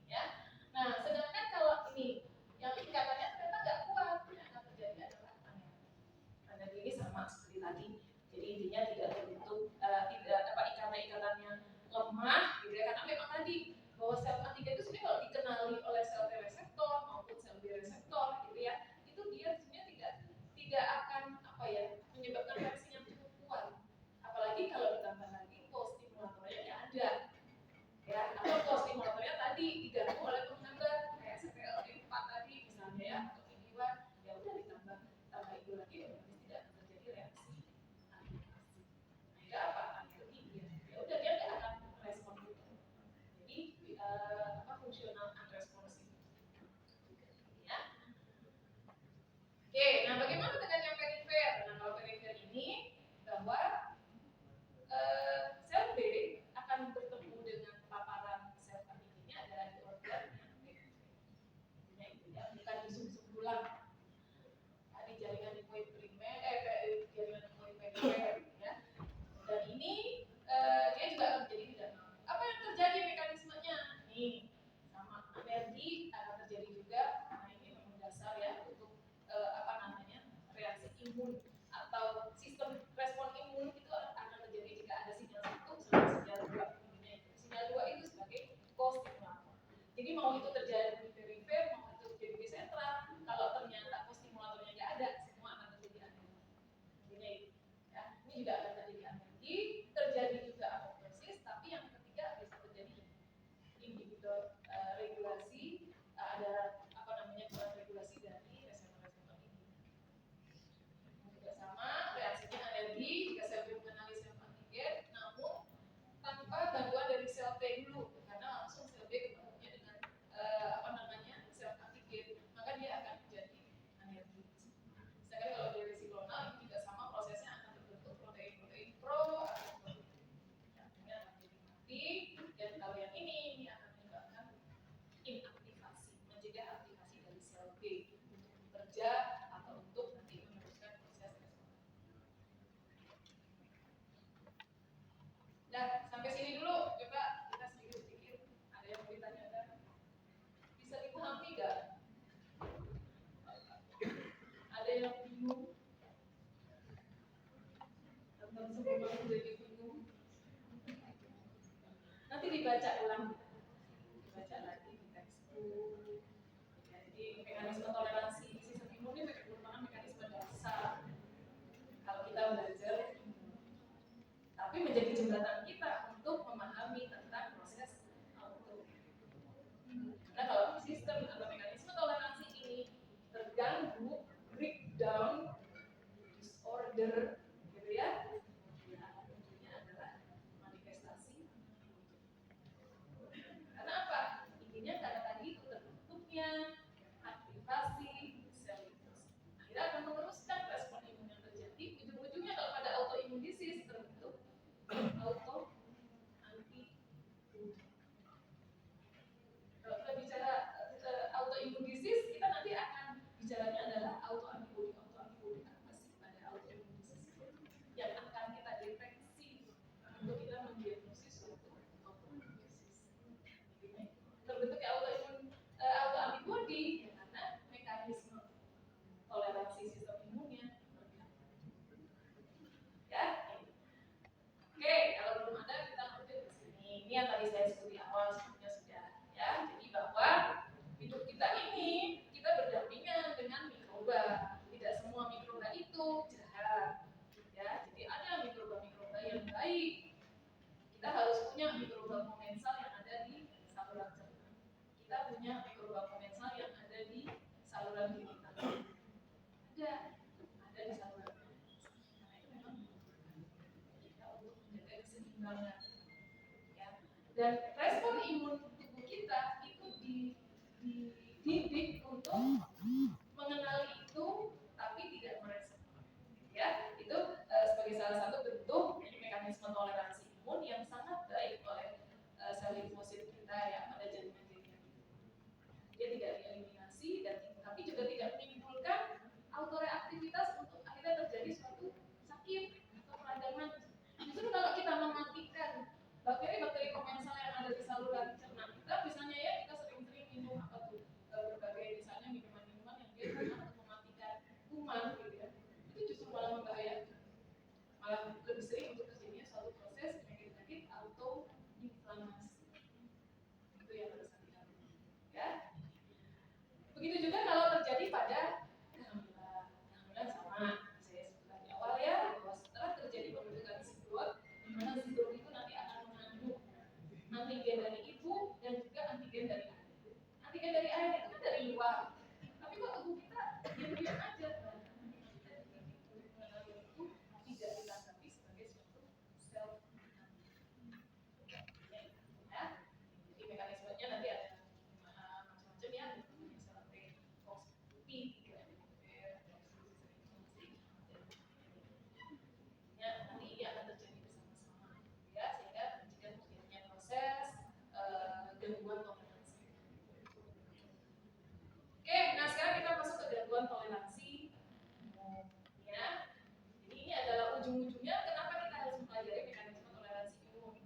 Ya. Nah, sedangkan kalau ini yang ikatannya ternyata nggak kuat, yang akan terjadi adalah anemia. Ini sama seperti tadi. Jadi intinya tidak terbentuk, ikatan-ikatannya lemah, gitu ya. Karena memang tadi bahwa sel antigen itu sebenarnya kalau dikenali oleh sel T reseptor maupun sel B reseptor, gitu ya, itu dia sebenarnya tidak akan menyebabkan reaksi yang cukup kuat. Apalagi kalau ditambah lagi kostimulatornya yang ada. Ya, atau kostimulatornya tadi diganggu oleh penghambat kayak CTLA4 tadi misalnya ya, atau inhibitor, ya udah ditambah itu lagi otomatis tidak akan terjadi reaksi aktivasi. Nah, apa? Alergi ya udah dia nggak akan respon gitu. Jadi fungsional unresponsive. Ya. Oke, nah bagaimana dengan yang perifer? Nah kalau perifer ini bahwa sel B akan bertemu dengan paparan sel antigennya adalah di organ yang perifer. Intinya itu ya, bukan di sum-sum tulang. Di jaringan lipoid primer, jaringan lipoid perifer ya. Dan ini dia juga akan menjadi tidak normal. Apa yang terjadi mekanismenya? Nih, sama alergi akan terjadi juga. Nah ini memang dasar ya untuk reaksi imun atau sistem respon imun itu akan terjadi jika ada sinyal 1 sama sinyal 2. Sinyal 2 itu sebagai kostimulator. Jadi mau itu terjadi di perifer, mau itu terjadi di sentral, kalau ternyata kostimulatornya nggak ada, semua akan terjadi alergi. Ini ya, ini juga akan terjadi alergi, terjadi juga apoptosis, tapi yang ketiga bisa terjadi inhibitor regulasi, ada regulasi dari reseptor-reseptor ini. Juga sama, reaksinya alergi jika sel B mengenali sel antigen, namun tanpa bantuan dari sel T dulu, karena langsung sel B ketemu dengan sel antigen, maka dia akan menjadi alergi. Sedangkan kalau dari siklonal ini juga sama, prosesnya akan terbentuk protein-protein pro atau protein yang akan jadi mati, dan kalau yang ini akan menyebabkan inaktivasi, mencegah aktivasi dari sel B untuk bekerja atau untuk nanti meneruskan proses respon. Nah, sampai sini dulu, coba kita sedikit pikir. Ada yang mau ditanyakan? Bisa dipahami nggak? Ada yang bingung? Tentang sebelum aku jadi bingung? Nanti dibaca ulang, dibaca lagi di textbook. Ya, jadi mekanisme toleransi sistem imun ini merupakan mekanisme dasar kalau kita belajar imun, tapi menjadi jembatan kita untuk memahami tentang proses autoimun. Nah kalau sistem atau mekanisme toleransi ini terganggu, breakdown, disorder, gitu ya, tentunya adalah manifestasi. Karena apa? Intinya karena tadi itu terbentuknya aktivasi sel limfosit. Akhirnya akan meneruskan respon imun yang terjadi. Ujung-ujungnya kalau pada autoimun disease terbentuk autoimun Dan respon imun tubuh kita itu dididik untuk mengenali itu tapi tidak merespon. Ya, itu sebagai salah satu bentuk mekanisme toleransi imun yang sangat baik oleh sel limfosit kita ya pada jaringan-jaringan. Dia tidak dieliminasi dan tapi juga tidak menimbulkan autoreaktivitas untuk akhirnya terjadi suatu sakit atau peradangan. Justru kalau kita mematikan bakteri-bakteri komensal yang ada di saluran cerna kita, misalnya ya kita sering-sering minum apa tuh berbagai misalnya minuman-minuman yang dia untuk mematikan kuman gitu ya, itu justru malah membahayakan, malah lebih sering untuk terjadinya suatu proses penyakit-penyakit autoinflamasi. Itu yang harus hati-hati ya. Begitu juga kalau terjadi pada kehamilan sama saya sebutkan di awal ya, bahwa setelah terjadi pembentukan zigot, di mana zigot itu nanti akan mengandung antigen dari ibu dan juga antigen dari ayah. Antigen dari ayah itu kan dari luar, tapi kok tubuh kita diam-diam aja, itu tidak ditanggapi sebagai suatu sel ya. Jadi mekanismenya nanti ada macam-macam ya, sel T, P, nanti ini akan terjadi bersama-sama ya, sehingga mencegah terjadinya proses gangguan toleransi. Oke, nah sekarang kita masuk ke gangguan toleransi ya. Jadi ini adalah ujung-ujungnya kenapa kita harus mempelajari mekanisme toleransi imun.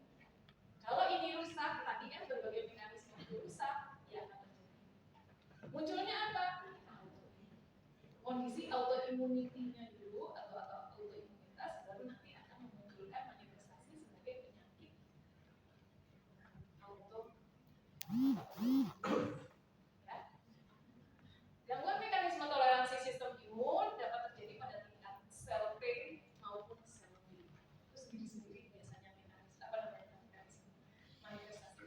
Kalau ini rusak, tadi kan berbagai mekanisme itu rusak, ya akan terjadi. Munculnya apa? Kondisi autoimmunity-nya dulu atau autoimunitas baru nanti akan memunculkan manifestasi sebagai penyakit ya. Gangguan mekanisme toleransi sistem imun dapat terjadi pada tingkat sel T maupun sel B. Itu sendiri-sendiri biasanya mekanisme manifestasi.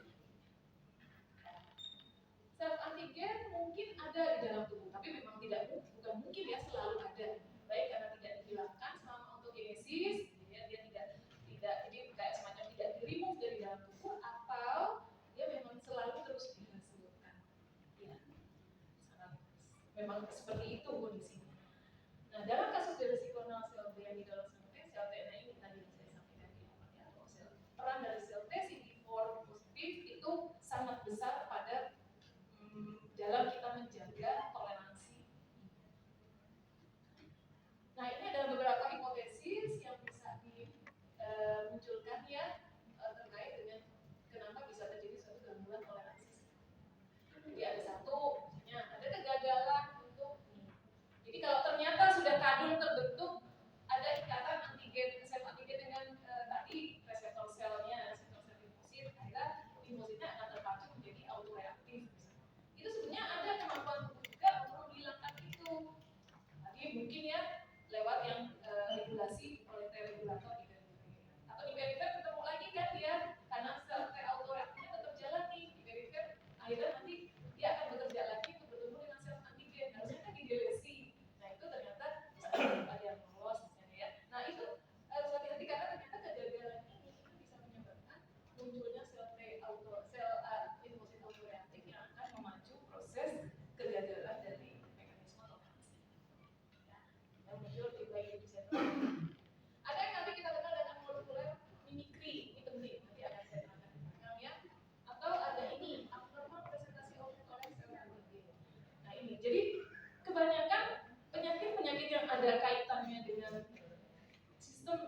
Sel antigen mungkin ada di dalam tubuh, tapi memang bukan mungkin ya selalu ada. Baik karena tidak dihilangkan selama ontogenesis, dia tidak jadi kayak semacam tidak di-remove dari dalam tubuh, atau dia memang selalu terus dihasilkan. Ya, memang seperti itu kondisinya. Nah, dalam kasus resikonal sel B yang di dalam sel T, sel TNA ini tadi yang saya sampaikan di awal ya, peran dari sel T CD4 positif itu sangat besar pada dalam kita menjaga toleransi. Nah, ini adalah beberapa hipotesis yang bisa dimunculkan ya terkait dengan kenapa bisa terjadi suatu gangguan toleransi. Jadi ada satu, misalnya ada kegagalan untuk ini. Jadi kalau ternyata sudah kadung terbentuk, ada ikatan antigen sel antigen dengan tadi reseptor selnya, reseptor sel limfosit, akhirnya limfositnya akan terpacu menjadi autoreaktif. Itu sebenarnya ada kemampuan tubuh juga untuk menghilangkan itu. Tadi mungkin ya lewat yang regulasi oleh T-regulator di perifer. Atau di perifer ketemu lagi kan dia, karena sel T autoreaktifnya tetap jalan nih di perifer, akhirnya nanti dia akan bekerja lagi untuk bertemu dengan sel antigen. Harusnya kan didelesi. Nah itu ternyata ada yang lolos misalnya ya. Nah itu harus hati-hati karena ternyata kegagalan ini itu bisa menyebabkan munculnya sel T limfosit autoreaktif yang akan memacu proses kegagalan dari mekanisme toleransi. Ya, yang muncul di baik di sentral. Ada yang nanti kita kenal dengan molekuler mimikri, ini penting, nanti akan saya terangkan di belakang ya. Atau ada ini, abnormal presentasi autotolerans sel antigen. Nah ini, jadi kebanyakan penyakit-penyakit yang ada kaitannya dengan sistem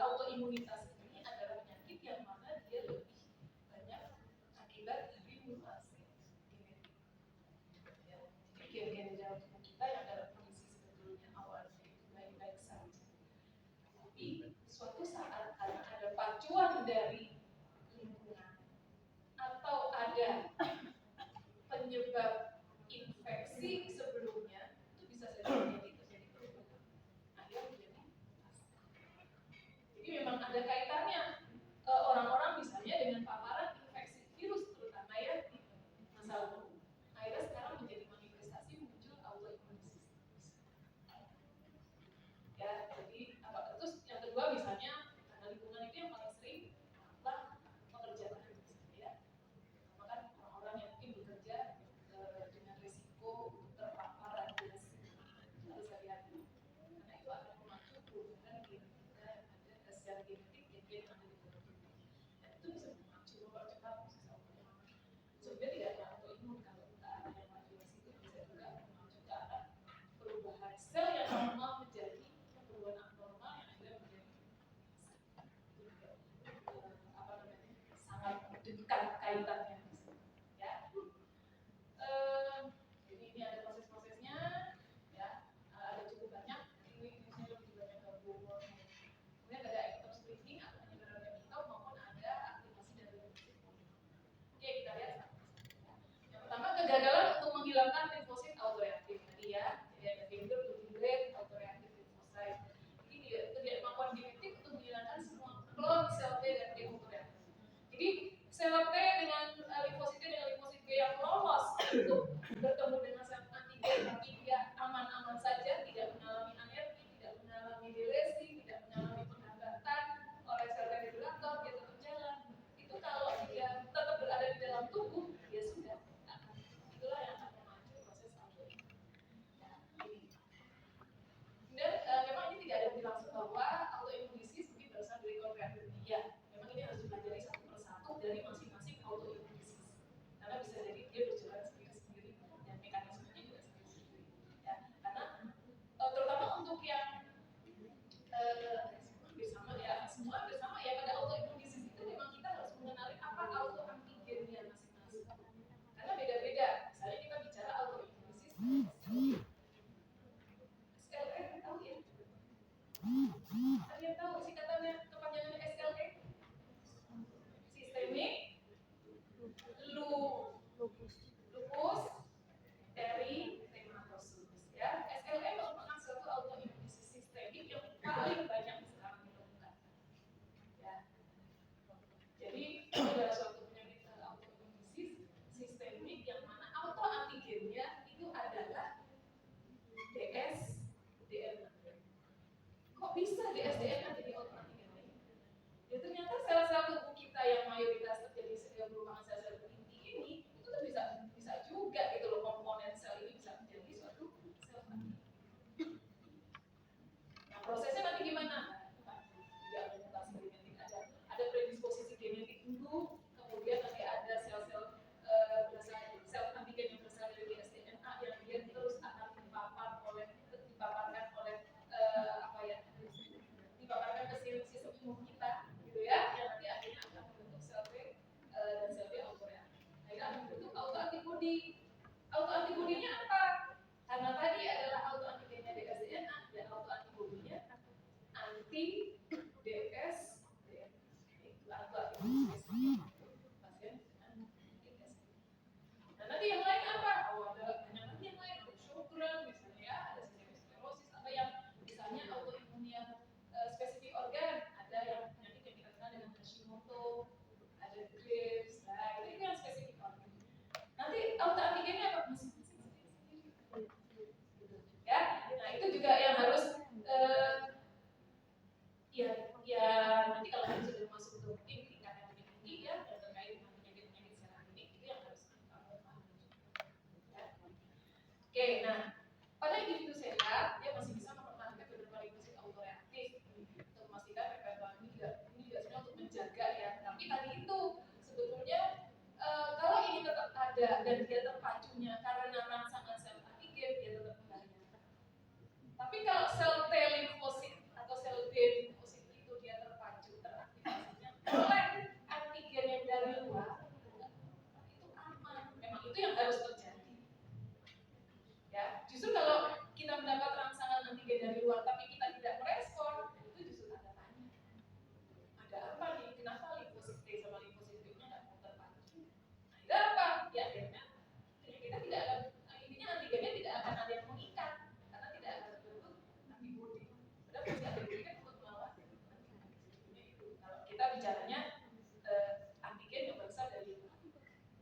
autoimunitas ini adalah penyakit yang mana dia lebih banyak akibat dari mutasi genetik. Ya, jadi gen-gen di dalam tubuh kita yang dalam kondisi sebetulnya awalnya itu baik-baik saja. Tapi suatu saat karena ada pacuan dari lingkungan atau ada penyebab infeksi sebelumnya, itu bisa saja terjadi perubahan. Akhirnya menjadi jadi memang ada kaitannya orang-orang misalnya dengan paparan infeksi virus terutama ya di masa lalu. Akhirnya sekarang menjadi manifestasi muncul autoimunitas. Ya, jadi terus yang kedua misalnya karena lingkungan itu yang paling sering secara genetik gen yang ada di dalam tubuh. Dan itu bisa memacu mempercepat proses autoimun. Sebenarnya tidak ada autoimun kalau ke arah yang maju ke situ, bisa juga memacu ke arah perubahan sel yang normal menjadi perubahan abnormal yang akhirnya menjadi sangat dekat kaitannya. Jadi ini ada proses-prosesnya, ya, ada cukup banyak. Ini lebih banyak ke bubur. Kemudian ada ectosplitting atau penyebaran chemical maupun ada aktivasi dari limfosit. Oke, kita lihat sama-sama. Yang pertama, kegagalan untuk menghilangkan limfosit autoreaktif tadi ya. Jadi ada failure to degrade autoreactive lymphocyte. Ini tidak kemampuan genetik untuk menghilangkan semua klon sel T dan T autoreaktif. Jadi sel T dengan limfosit T dengan limfosit B yang lolos untuk bertemu dengan sel antigen tapi dia aman-aman saja, tidak mengalami anergi, tidak mengalami delesi, tidak mengalami penghambatan oleh sel regulator, dia tetap jalan. Itu kalau dia tetap berada di dalam tubuh, ya sudah. Itulah yang akan memacu proses autoimun. Dan memang ini tidak ada langsung bahwa autoimun disease mungkin berasal dari kontraksi. Ya, memang ini harus dipelajari satu persatu dari masing-masing autoimun disease. Karena bisa jadi dia berjalan sendiri-sendiri dan mekanismenya juga sendiri-sendiri. Ya, karena terutama untuk yang semua bersama ya pada autoimun disease itu memang kita harus mengenali apa autoantigennya masing-masing. Karena beda-beda. Misalnya kita bicara autoimun disease. SLE tahu ya? Ada yang tahu singkatannya kepanjangan SLE? Systemic lupus erythematosus. Ya, SLE merupakan suatu autoimun disease sistemik yang paling banyak sekarang ditemukan. Ya. Jadi adalah suatu penyakit autoimun disease sistemik yang mana autoantigennya itu adalah dsDNA. Kok bisa dsDNA jadi autoantigen? Ya ternyata sel-sel tubuh kita yang mayoritas terjadi merupakan sel-sel inti ini itu tuh bisa juga gitu loh, komponen sel ini bisa menjadi suatu sel antigen. Nah prosesnya nanti gimana? Tidak ada mutasi genetik, ada predisposisi genetik dulu, kemudian nanti ada sel-sel sel antigen yang berasal dari dsDNA yang dia terus akan dipaparkan oleh dipaparkan ke sistem imun kita gitu ya, yang nanti akhirnya akan membentuk sel T dan sel B autoreaktif. Nah itu akan membentuk autoantibodi. Autoantibodinya apa? Karena tadi adalah autoantigennya dsDNA dan autoantibodinya anti dsDNA. Itu autoantibodi spesifik pasien dengan dsDNA. Nah nanti yang lain apa? Ada banyak lagi yang lain, ada Sjögren misalnya ya, ada sistemik sklerosis, ada yang misalnya autoimun yang spesifik organ, ada yang penyakit yang kita kenal dengan Hashimoto, ada Graves, nah itu yang spesifik organ. Nanti autoantigennya apa? Masing-masing sendiri-sendiri. Ya, nah itu juga yang harus ya nanti kalau kita sudah masuk ke mungkin tingkat yang lebih tinggi ya dan terkait dengan penyakit-penyakit secara klinik itu yang harus kita pahami. Ya. Oke, nah pada individu sehat dia masih bisa mempertahankan beberapa limfosit autoreaktif untuk memastikan repertoire ini juga sebenarnya untuk menjaga ya. Tapi tadi itu sebetulnya kalau ini tetap ada dan dia terpacunya karena rangsangan sel antigen dia tetap membahayakan. Tapi kalau sel T limfosit atau sel B limfosit itu dia terpacu teraktivasinya oleh antigen yang dari luar itu aman. Memang itu yang harus terjadi. Ya, justru kalau kita mendapat rangsangan antigen dari luar tapi kita tidak merespon, itu justru tanda tanya. Ada apa nih? Kenapa limfosit T sama limfosit B-nya nggak mau terpacu? Nah, itu apa? Ya akhirnya kita tidak akan, intinya antigennya tidak akan ada yang mengikat karena tidak akan terbentuk antibodi. Padahal fungsi antibodi kan untuk melawan antibodinya itu. Kalau kita bicaranya antigen yang berasal dari luar.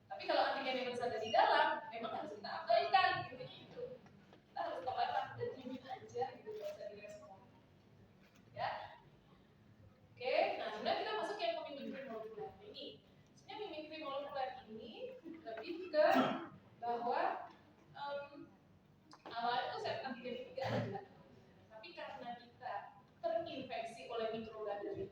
Tapi kalau antigen yang berasal dari dalam, memang harus kita abaikan gitu. Kita harus toleran dan dingin aja gitu, nggak usah direspon. Ya, oke. Nah sebenarnya kita masuk yang ke mimikri molekuler ini. Sebenarnya mimikri molekuler ini lebih ke bahwa awalnya tuh sel antigen ini nggak ada, tapi karena kita terinfeksi oleh mikroba dari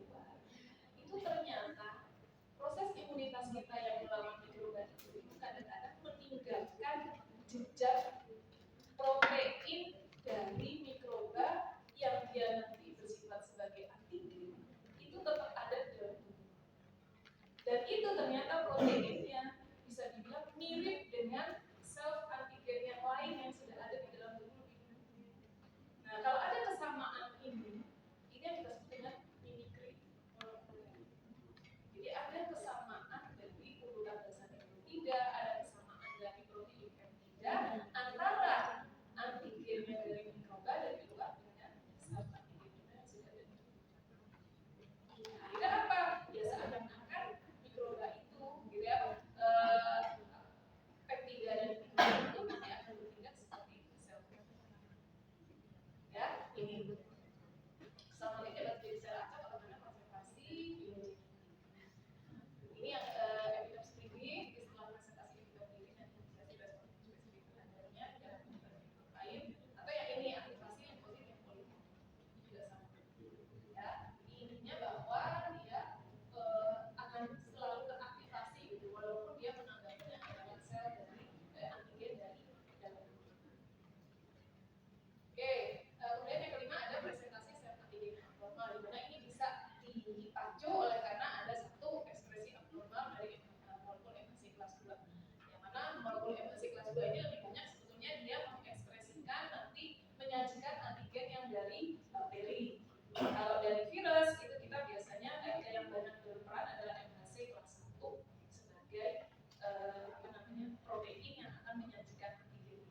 poliomielasi kelas 2 ini lebih banyak sebetulnya dia mengekspresikan nanti menyajikan antigen yang dari bakteri. Kalau dari virus itu kita biasanya yang banyak berperan adalah MHC kelas 1 sebagai protein yang akan menyajikan antigen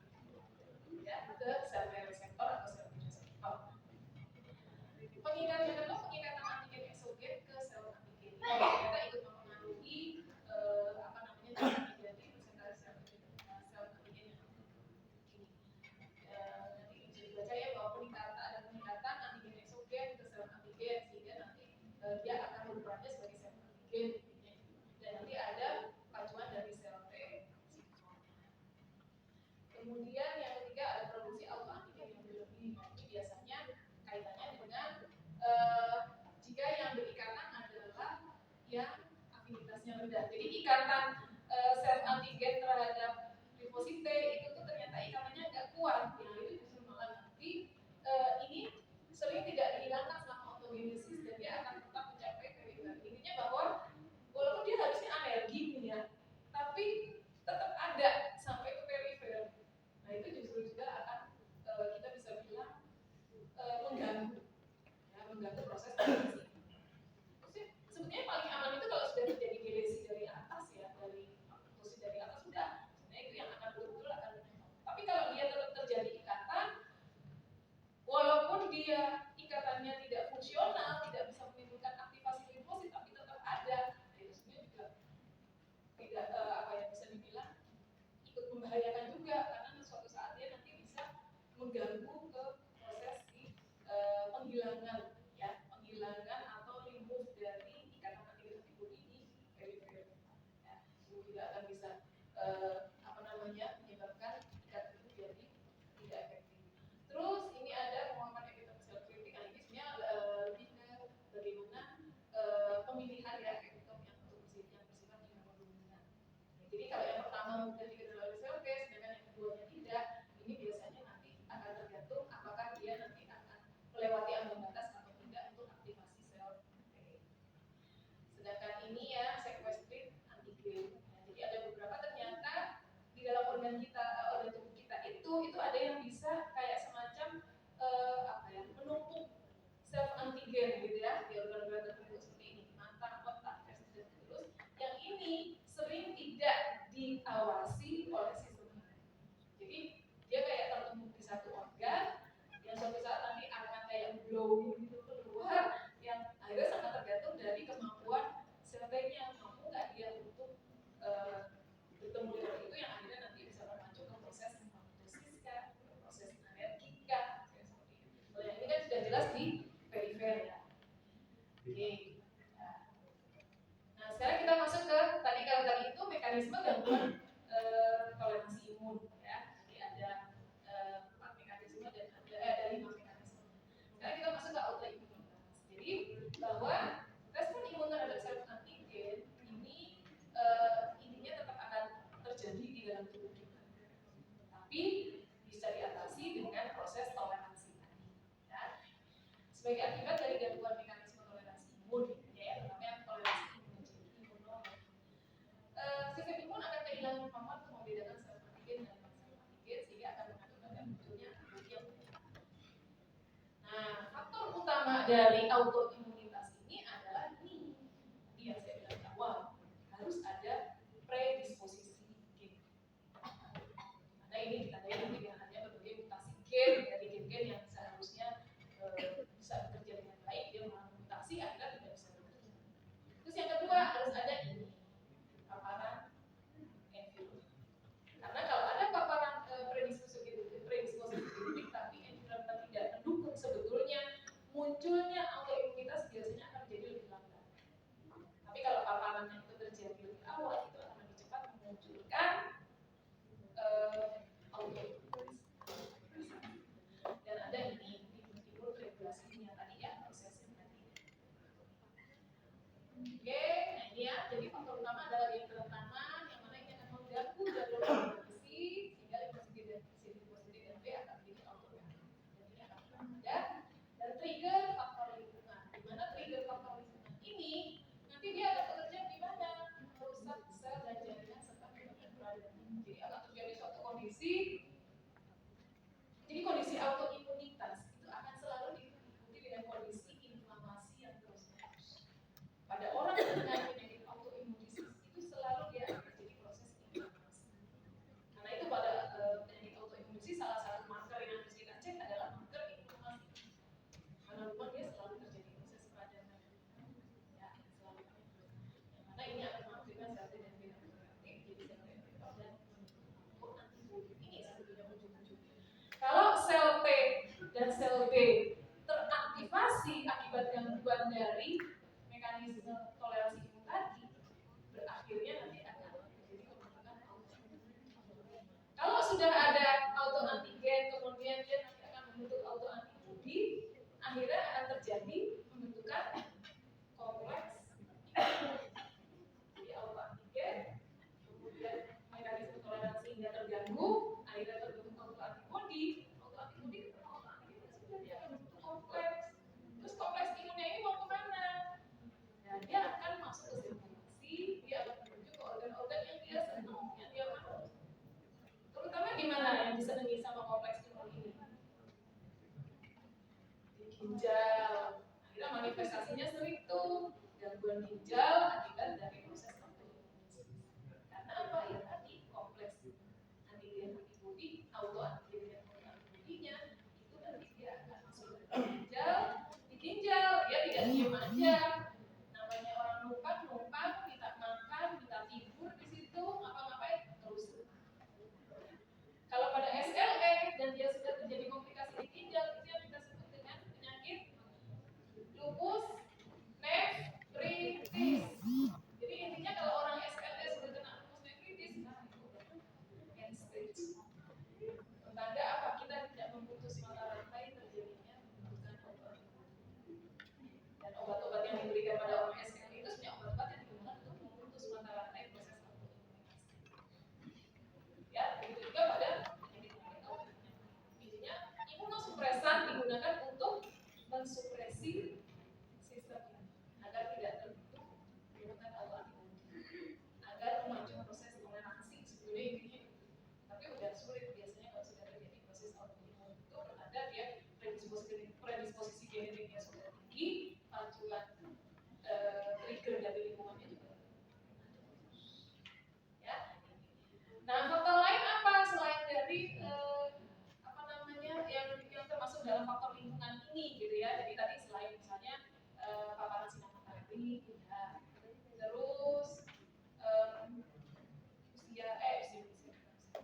ya ke sel reseptor atau sel reseptor. Pengikat yang kedua, pengikatan antigen eksogen ke sel antigen. Ternyata ikut mempengaruhi jadi presentasi sel antigen yang ini. Nanti bisa dibaca ya bahwa ada peningkatan antigen eksogen ke sel antigen sehingga nanti dia akan berperannya sebagai sel antigen. Dan nanti ada pacuan dari sel T. Kemudian yang ketiga ada produksi autoantigen yang berlebih. Ini biasanya kaitannya dengan jika yang berikatan adalah yang afinitasnya rendah. Jadi ikatan sel antigen terhadap limfosit T itu tuh ternyata ikatannya nggak kuat. Ya itu justru malah nanti ini sering tidak dihilangkan selama ontogenesis dan dia akan tetap mencapai perifer. Intinya bahwa walaupun dia harusnya alergi nih ya, tapi tetap ada sampai ke perifer. Nah itu justru juga akan kita bisa bilang mengganggu proses gelesi. Sebetulnya paling aman itu kalau sudah terjadi gelesi dari atas ya, dari posisi dari atas sudah. Sebenarnya itu yang akan betul-betul akan. Tapi kalau dia tetap terjadi ikatan, walaupun dia ikatannya tidak fungsional, tidak bisa menimbulkan aktivasi limfosit, tapi tetap ada. Nah, itu sebenarnya juga tidak bisa dibilang ikut membahayakan juga karena suatu saat dia nanti bisa mengganggu ke proses di penghilangan atau remove dari ikatan antigen antibodi di perifer. Ya, itu juga akan bisa menyebabkan ikatan itu jadi tidak efektif. Terus ini ada penguapan epitope sel kritik. Nah, ini sebenarnya lebih ke bagaimana pemilihan ya epitope yang bersifat imunodominan. Jadi kalau yang pertama mudah dikenal oleh sel T, sedangkan yang keduanya tidak, ini biasanya nanti akan tergantung apakah dia nanti akan melewati ambang batas atau tidak untuk aktivasi sel T. Sedangkan ini ya sequestrin antigen. Nah, jadi ada beberapa ternyata di dalam organ kita, organ tubuh kita itu ada yang bisa kayak semacam menumpuk sel antigen gitu ya di organ-organ tertentu seperti ini, mata, otak, dan terus. Yang ini sering tidak diawasi oleh sistem imun. Jadi dia kayak tertumpuk di satu organ yang suatu saat nanti akan kayak blowing gitu keluar, yang akhirnya sangat tergantung dari kemampuan sel T-nya mampu nggak dia untuk bertemu dengan itu, yang akhirnya nanti bisa memacu ke proses hematopoiesis kan, proses alergika seperti itu. Kalau yang ini kan sudah jelas di perifer ya. Oke. Nah sekarang kita masuk ke kalau tadi itu mekanisme gangguan toleransi imun ya. Jadi ada 4 mekanisme dan ada 5 mekanisme. Sekarang kita masuk ke autoimunitas. Jadi bahwa respon imun terhadap sel antigen ini intinya tetap akan terjadi di dalam tubuh kita. Tapi bisa diatasi dengan proses toleransi tadi. Ya. Sebagai akibat dari gangguan mekanisme toleransi imun, ya, namanya toleransi imunologi. Sistem imun akan kehilangan kemampuan untuk membedakan sel antigen dan non-sel antigen sehingga akan mengakibatkan munculnya antibodi yang unik. Nah, faktor utama dari autoimunitas ini adalah ini yang saya bilang di awal, harus ada predisposisi gen. Karena ini ditandai dengan adanya berbagai mutasi gen dari gen-gen yang seharusnya bisa bekerja dengan baik, dia mengalami mutasi akhirnya tidak bisa bekerja. Terus yang kedua harus ada ini paparan environment. Karena kalau ada paparan predisposisi genetik tapi environment tidak mendukung, sebetulnya munculnya autoimunitas Jadi akan terjadi suatu kondisi, jadi kondisi autoimunitas itu akan selalu diikuti dengan kondisi inflamasi yang terus-menerus. Pada orang dengan penyakit autoimunitas itu selalu dia akan terjadi proses inflamasi. Karena itu pada penyakit autoimunitas salah satu marker yang harus kita cek adalah marker inflamasi. Karena memang dia selalu terjadi proses peradangan. Ya, selalu. Karena ini akan mengaktifkan sel T dan B reaktif, jadi sel T dan antibodi. Ini sebetulnya ujung-ujungnya. Kalau sel T dan sel B teraktivasi akibat gangguan dari mekanisme toleransi imun tadi, berakhirnya nanti akan terjadi pembentukan autoantibodi. Kalau sudah ada autoantigen, kemudian dia nanti akan membentuk autoantibodi, akhirnya akan terjadi pembentukan kompleks. Jadi autoantigen, kemudian mekanisme toleransinya terganggu, akhirnya terbentuk autoantibodi. Autoantibodi ketemu autoantigen, sudah dia akan bentuk kompleks. Terus kompleks imunnya ini mau kemana? Nah, dia akan masuk ke sirkulasi, dia akan menuju ke organ-organ yang dia senang, yang dia mau. Terutama di mana yang disenangi sama kompleks imun ini? Di ginjal. Akhirnya manifestasinya sering tuh gangguan ginjal akibat dari proses autoimunitas. Karena apa ya tadi kompleks antigen antibodi, autoantigen antibodinya itu nanti dia akan masuk ke ginjal. Di ginjal dia tidak diam aja. Namanya orang numpang, kita makan, kita tidur di situ, ngapa-ngapain terus. Kalau pada SLE dan dia sudah terjadi komplikasi di ginjal, itu yang kita sebut dengan penyakit lupus nefritis. Jadi intinya kalau orang SLE sudah kena lupus nefritis, nah itu udah end stage. Tanda apa? Kita tidak memutus mata rantai terjadinya pembentukan autoantibodi. Dan obat-obat yang diberikan pada orang SLE itu sebenarnya obat-obat yang digunakan untuk memutus mata rantai proses autoimunitas. Ya, begitu juga pada penyakit autoimun. Intinya imunosupresan digunakan untuk mensupresi sistem ini agar tidak terbentuk pembentukan autoantibodi, agar memacu proses toleransi. Sebetulnya intinya, tapi udah sulit biasanya kalau sudah terjadi proses autoimun itu bertanda dia predisposisi genetiknya sudah tinggi, pacuan trigger dari lingkungannya juga. Ya. Nah, faktor lain apa selain dari yang termasuk dalam faktor lingkungan ini gitu ya. Jadi tadi selain misalnya paparan sinar matahari, ya. Terus usia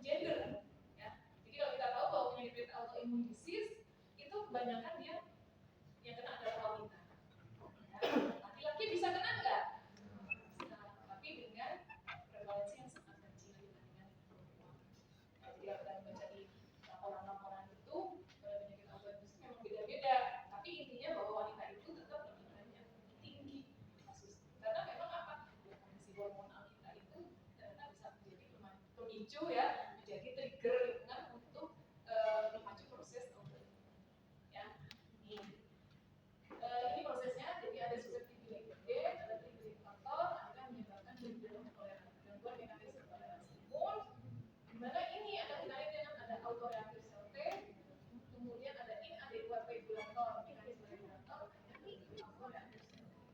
gender ya. Jadi kalau kita tahu bahwa penyakit autoimun disease itu kebanyakan dia yang kena adalah wanita. Ya. Laki-laki bisa kena enggak? Bisa, tapi dengan prevalensi yang sangat kecil dibandingkan perempuan. Jadi kalau kita baca di laporan-laporan itu penyakit autoimun memang beda-beda, tapi intinya bahwa wanita itu tetap lebih banyak tinggi kasusnya. Karena memang apa? Kondisi hormonal kita itu ternyata bisa menjadi pemicu ya, menjadi trigger lingkungan untuk memacu proses autoimun. Ya, ini prosesnya. Jadi ada susceptibility gene, ada triggering faktor, akhirnya menyebabkan gangguan mekanisme toleransi imun. Dimana ini ada kaitannya dengan ada autoreaktif sel T, kemudian ada inadequate regulator, mekanisme regulator, ini autoreaktif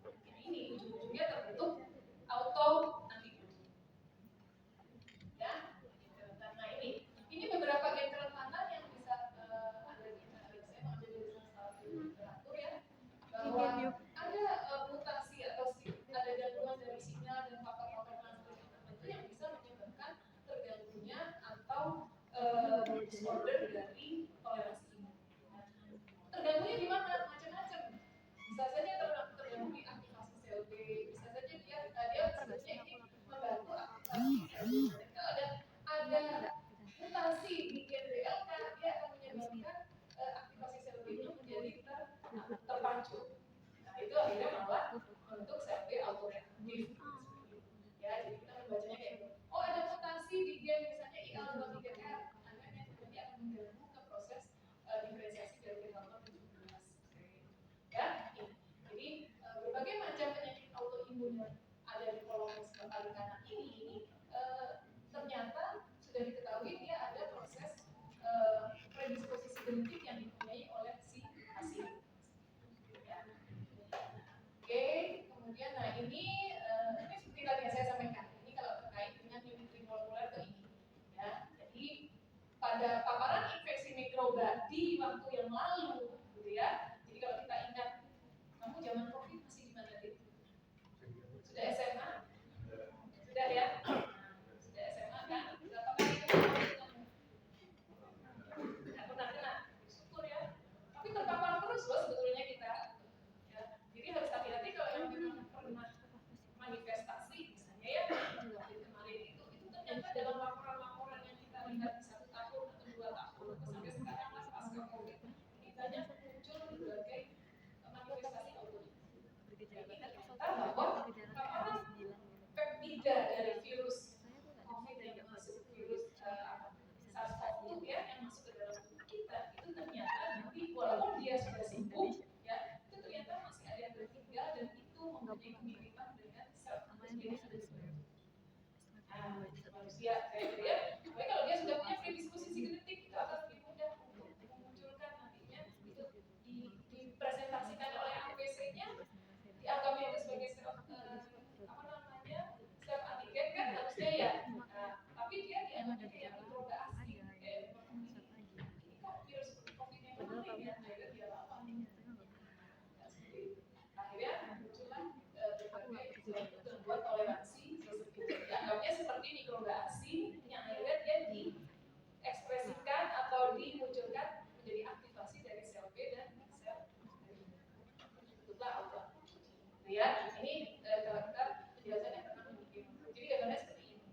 sel T. Ini ujung-ujungnya terbentuk autoantibodi. Ya, karena ini beberapa gen kerentanan yang bisa ada di saya mengambil dari salah satu literatur ya, bahwa ada mutasi atau ada gangguan dari sinyal dan faktor-faktor transkripsi tertentu yang bisa menyebabkan terganggunya atau disorder dari toleransi imun. Terganggunya di mana? Macam-macam. Bisa saja terganggu di aktivasi sel B, bisa saja dia sebenarnya ini membantu aktivasi sel B. Kalau ada mutasi di gen DLK, dia akan menyebabkan aktivasi sel B-nya menjadi terpacu. Nah, itu akhirnya malah untuk sel B autoreaktif. Ya, jadi kita membacanya kayak gitu. Oh, ada mutasi di gen misalnya IL23R, akhirnya dia akan mengingat 1 tahun atau 2 tahun atau sampai sekarang lah pasca COVID ini banyak muncul berbagai manifestasi autoimun. Ini ternyata bahwa paparan peptida dari virus COVID yang masuk virus SARS-CoV-2 ya yang masuk ke dalam tubuh kita itu ternyata nanti walaupun dia sudah sembuh ya itu ternyata masih ada yang tertinggal dan itu mempunyai kemiripan dengan sel antigen yang ada di manusia. Ya, tapi kalau dia sudah punya predisposisi genetik itu akan lebih mudah untuk memunculkan nantinya itu dipresentasikan oleh APC-nya dianggapnya itu sebagai sel sel antigen kan harusnya ya. Tapi dia dianggapnya kayak mikroba asing kayak ini kok virus COVID yang kemarin ya akhirnya dia lawan. Akhirnya muncullah berbagai gangguan toleransi dianggapnya seperti mikroba asing yang akhirnya dia diekspresikan atau dimunculkan menjadi aktivasi dari sel B dan sel bentuklah autoimun. Ya, ini kalau kita penjelasannya tentang ini. Jadi gambarnya seperti ini.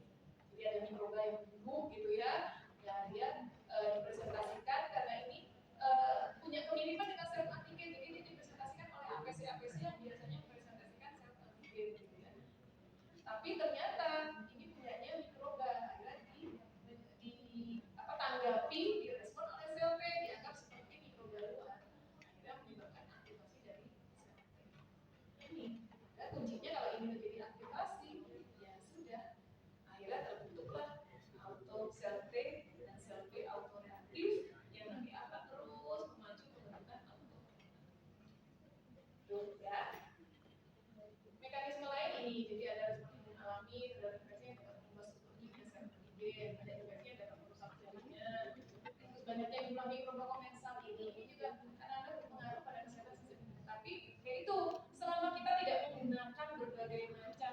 Jadi ada mikroba yang tumbuh gitu ya. Ya dia dipresentasikan karena ini punya kemiripan dengan sel antigen. Jadi dia dipresentasikan oleh APC-APC yang biasanya mempresentasikan sel antigen gitu ya. Tapi ternyata ini punyanya mikroba akhirnya tanggapi direspon oleh sel T dianggap seperti mikroba luar. Akhirnya menyebabkan aktivasi dari sel T. Ini dan kuncinya kalau ini menjadi aktivasi ya sudah akhirnya terbentuklah sel T dan sel B autoreaktif yang nanti akan terus memacu pembentukan autoimun. Ya. Mekanisme lain ini jadi ada respon alami terhadap infeksi yang dapat membuat strukturnya sel antigen, ada infeksi yang dapat merusak jaringan, terus banyaknya jumlah mikroba komensal ini juga kadang-kadang berpengaruh pada kesehatan sistem imun. Tapi kayak itu selama kita tidak menggunakan berbagai macam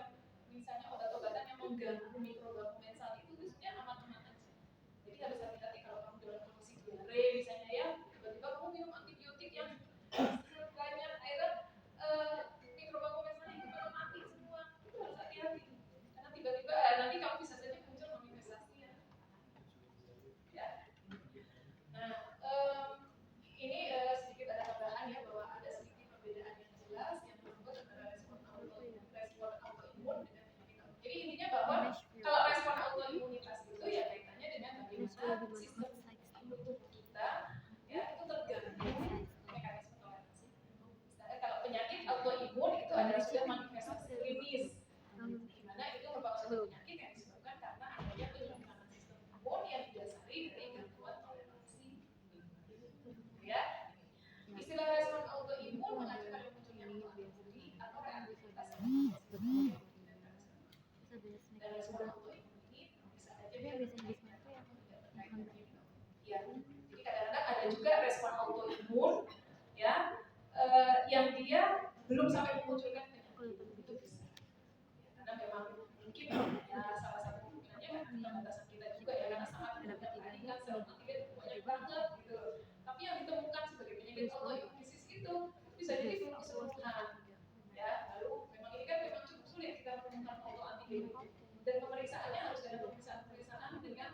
misalnya obat-obatan yang mengganggu mikroba komensal itu sebenarnya aman-aman aja. Jadi harus hati-hati kalau kamu dalam kondisi diare misalnya ya tiba-tiba kamu minum antibiotik yang banyak akhirnya mikroba komensalnya itu pada mati semua itu harus hati-hati karena tiba-tiba nanti kamu bisa saja muncul manifestasi ya. Nah ini sedikit ada tambahan ya bahwa ada sedikit perbedaan yang jelas yang disebut antara respon autoimun dengan penyakit. Jadi intinya bahwa kalau respon autoimunitas itu ya kaitannya dengan bagaimana sistem imun tubuh kita ya itu tergantung mekanisme toleransi. Misalnya kalau penyakit autoimun itu adalah sudah manifestasi klinis, di mana itu merupakan suatu penyakit yang disebabkan karena adanya penyimpangan sistem imun yang didasari dari gangguan toleransi. Ya, istilah respon autoimun mengacu pada munculnya autoantibodi atau reaktivitas dan respon autoimun ini bisa saja dia ya, jadi kadang-kadang ada juga respon autoimun ya yang dia belum sampai memunculkan penyakit itu bisa karena memang mungkin ya salah satu kemungkinannya kan keterbatasan kita juga ya karena sangat meningkat tadi kan sel antigen banyak banget gitu tapi yang ditemukan sebagai penyakit autoimunitis itu bisa jadi belum keseluruhan ya lalu memang ini kan memang cukup sulit kita menemukan autoantigen dan pemeriksaannya harus ada pemeriksaan dengan teknik yang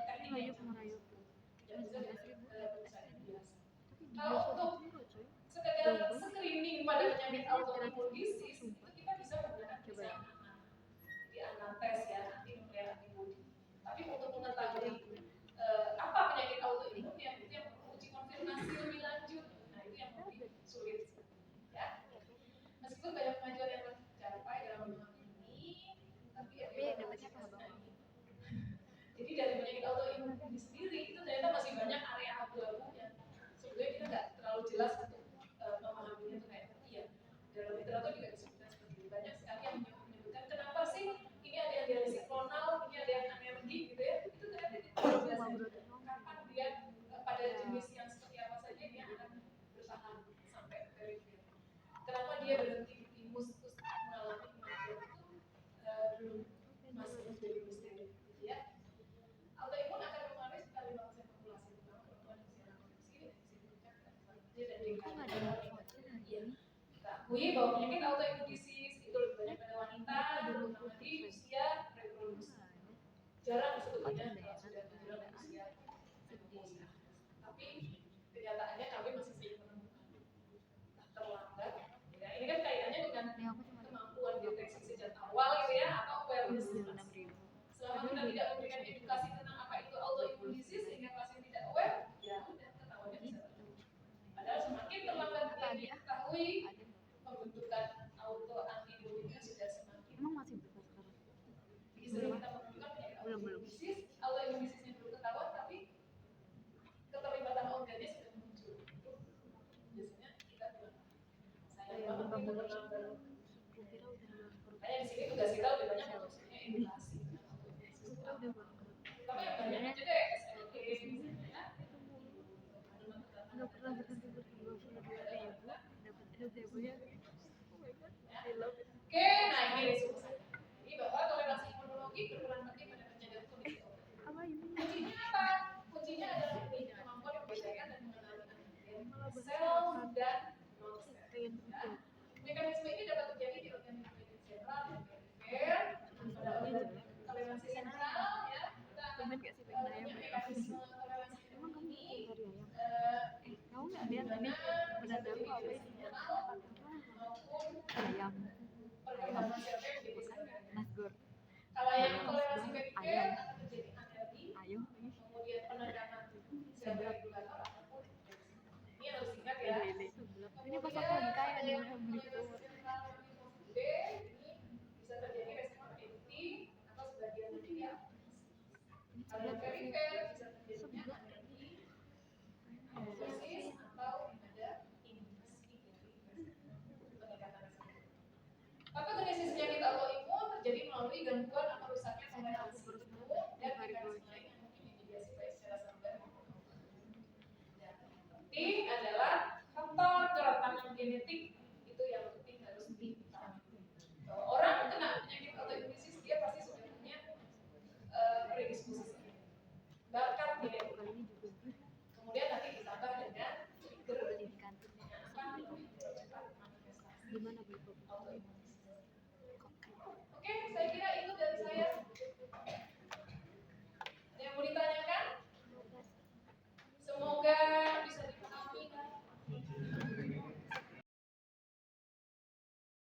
canggih tidak bisa dengan pemeriksaan yang biasa. Kalau untuk sekedar screening pada penyakit autoimun disease itu kita bisa menggunakan pemeriksaan di anamnes ya nanti nuklear antibody. Tapi untuk mengetahui apa penyakit autoimun yang itu yang perlu uji konfirmasi lebih lanjut. Nah itu yang lebih sulit ya. Meskipun banyak kemajuan yang tercapai dalam ini, tapi ya jadi dari penyakit autoimun ini sendiri itu ternyata masih banyak area abu-abu yang sebenarnya kita nggak terlalu jelas untuk memahaminya itu kayak apa ya. Dalam literatur juga disebutkan seperti itu. Banyak sekali yang menyebutkan kenapa sih ini ada yang dialisis klonal, ini ada yang anergi gitu ya. Itu ternyata tidak jelas. Kapan dia pada jenis yang seperti apa saja dia akan bertahan sampai perifer. Kenapa dia berhenti di timus terus mengalami kematian itu belum masih menjadi misteri gitu ya. Autoimun akan mempengaruhi sekitar 5% populasi terutama perempuan usia lanjut miskin dan kita akui bahwa penyakit autoimun disease itu lebih banyak pada wanita terutama di usia reproduksi. jarang sebetulnya kalau sudah menjelang usia menopause. Tapi kenyataannya kami masih sering menemukan terlambat. Ya, ini kan kaitannya dengan kemampuan deteksi sejak awal gitu ya, atau awareness. Selama kita tidak memberikan edukasi tentang apa itu autoimmune disease sehingga pasien tidak aware, ya udah ketahuannya bisa. Padahal semakin terlambat dia diketahui, pembentukan auto antibodinya sudah semakin. Sering kita menunjukkan penyakit autoimmune disease, autoimmune disease-nya belum ketahuan, tapi keterlibatan organnya sudah muncul. Biasanya kita bilang, saya banget kenal. Makanya di sini tugas kita lebih banyak maksudnya edukasi. Tapi yang banyak aja deh, SLP misalnya ya. Nggak pernah berhenti berdua dapat ilmu ya. Oke, nah ini resiko saya. Jadi bahwa toleransi imunologi berperan penting pada pencegahan kondisi autoimun. Kuncinya apa? Kuncinya adalah ini kemampuan membedakan dan mengenali antigen, sel dan non sel. Mekanisme ini dapat terjadi di organ sentral dan perifer. Pada organ toleransi sentral ya, kita akan punya mekanisme toleransi ini. Kamu nggak lihat ini penandaku apa isinya? Maupun Ayam. perkembangan sel yang jadi Nasgor. kalau yang toleransi perifer akan terjadi alergi, Ayam. kemudian penandakan sel regulator ataupun ini harus ingat ya. Ini pas aku lagi kaya nih udah beli telur. Ini bisa terjadi respon empty atau sebagian dari kalau yang perifer bisa terjadinya alergi, fibrosis atau ada infeksi dari peningkatan resiko. Patogenesis penyakit autoimun terjadi melalui gangguan atau rusaknya toleransi imun dan mekanisme lain yang mungkin dimediasi baik secara saluler maupun autoimun. Dan yang penting adalah faktor kerentanan genetik itu yang penting harus dipahami. Bahwa orang kena penyakit autoimun disease dia pasti sudah punya predisposisi, bakat genetik. Kemudian nanti ditambah dengan trigger Di kantin. yang akan mempercepat manifestasi Gimana Bu? autoimun.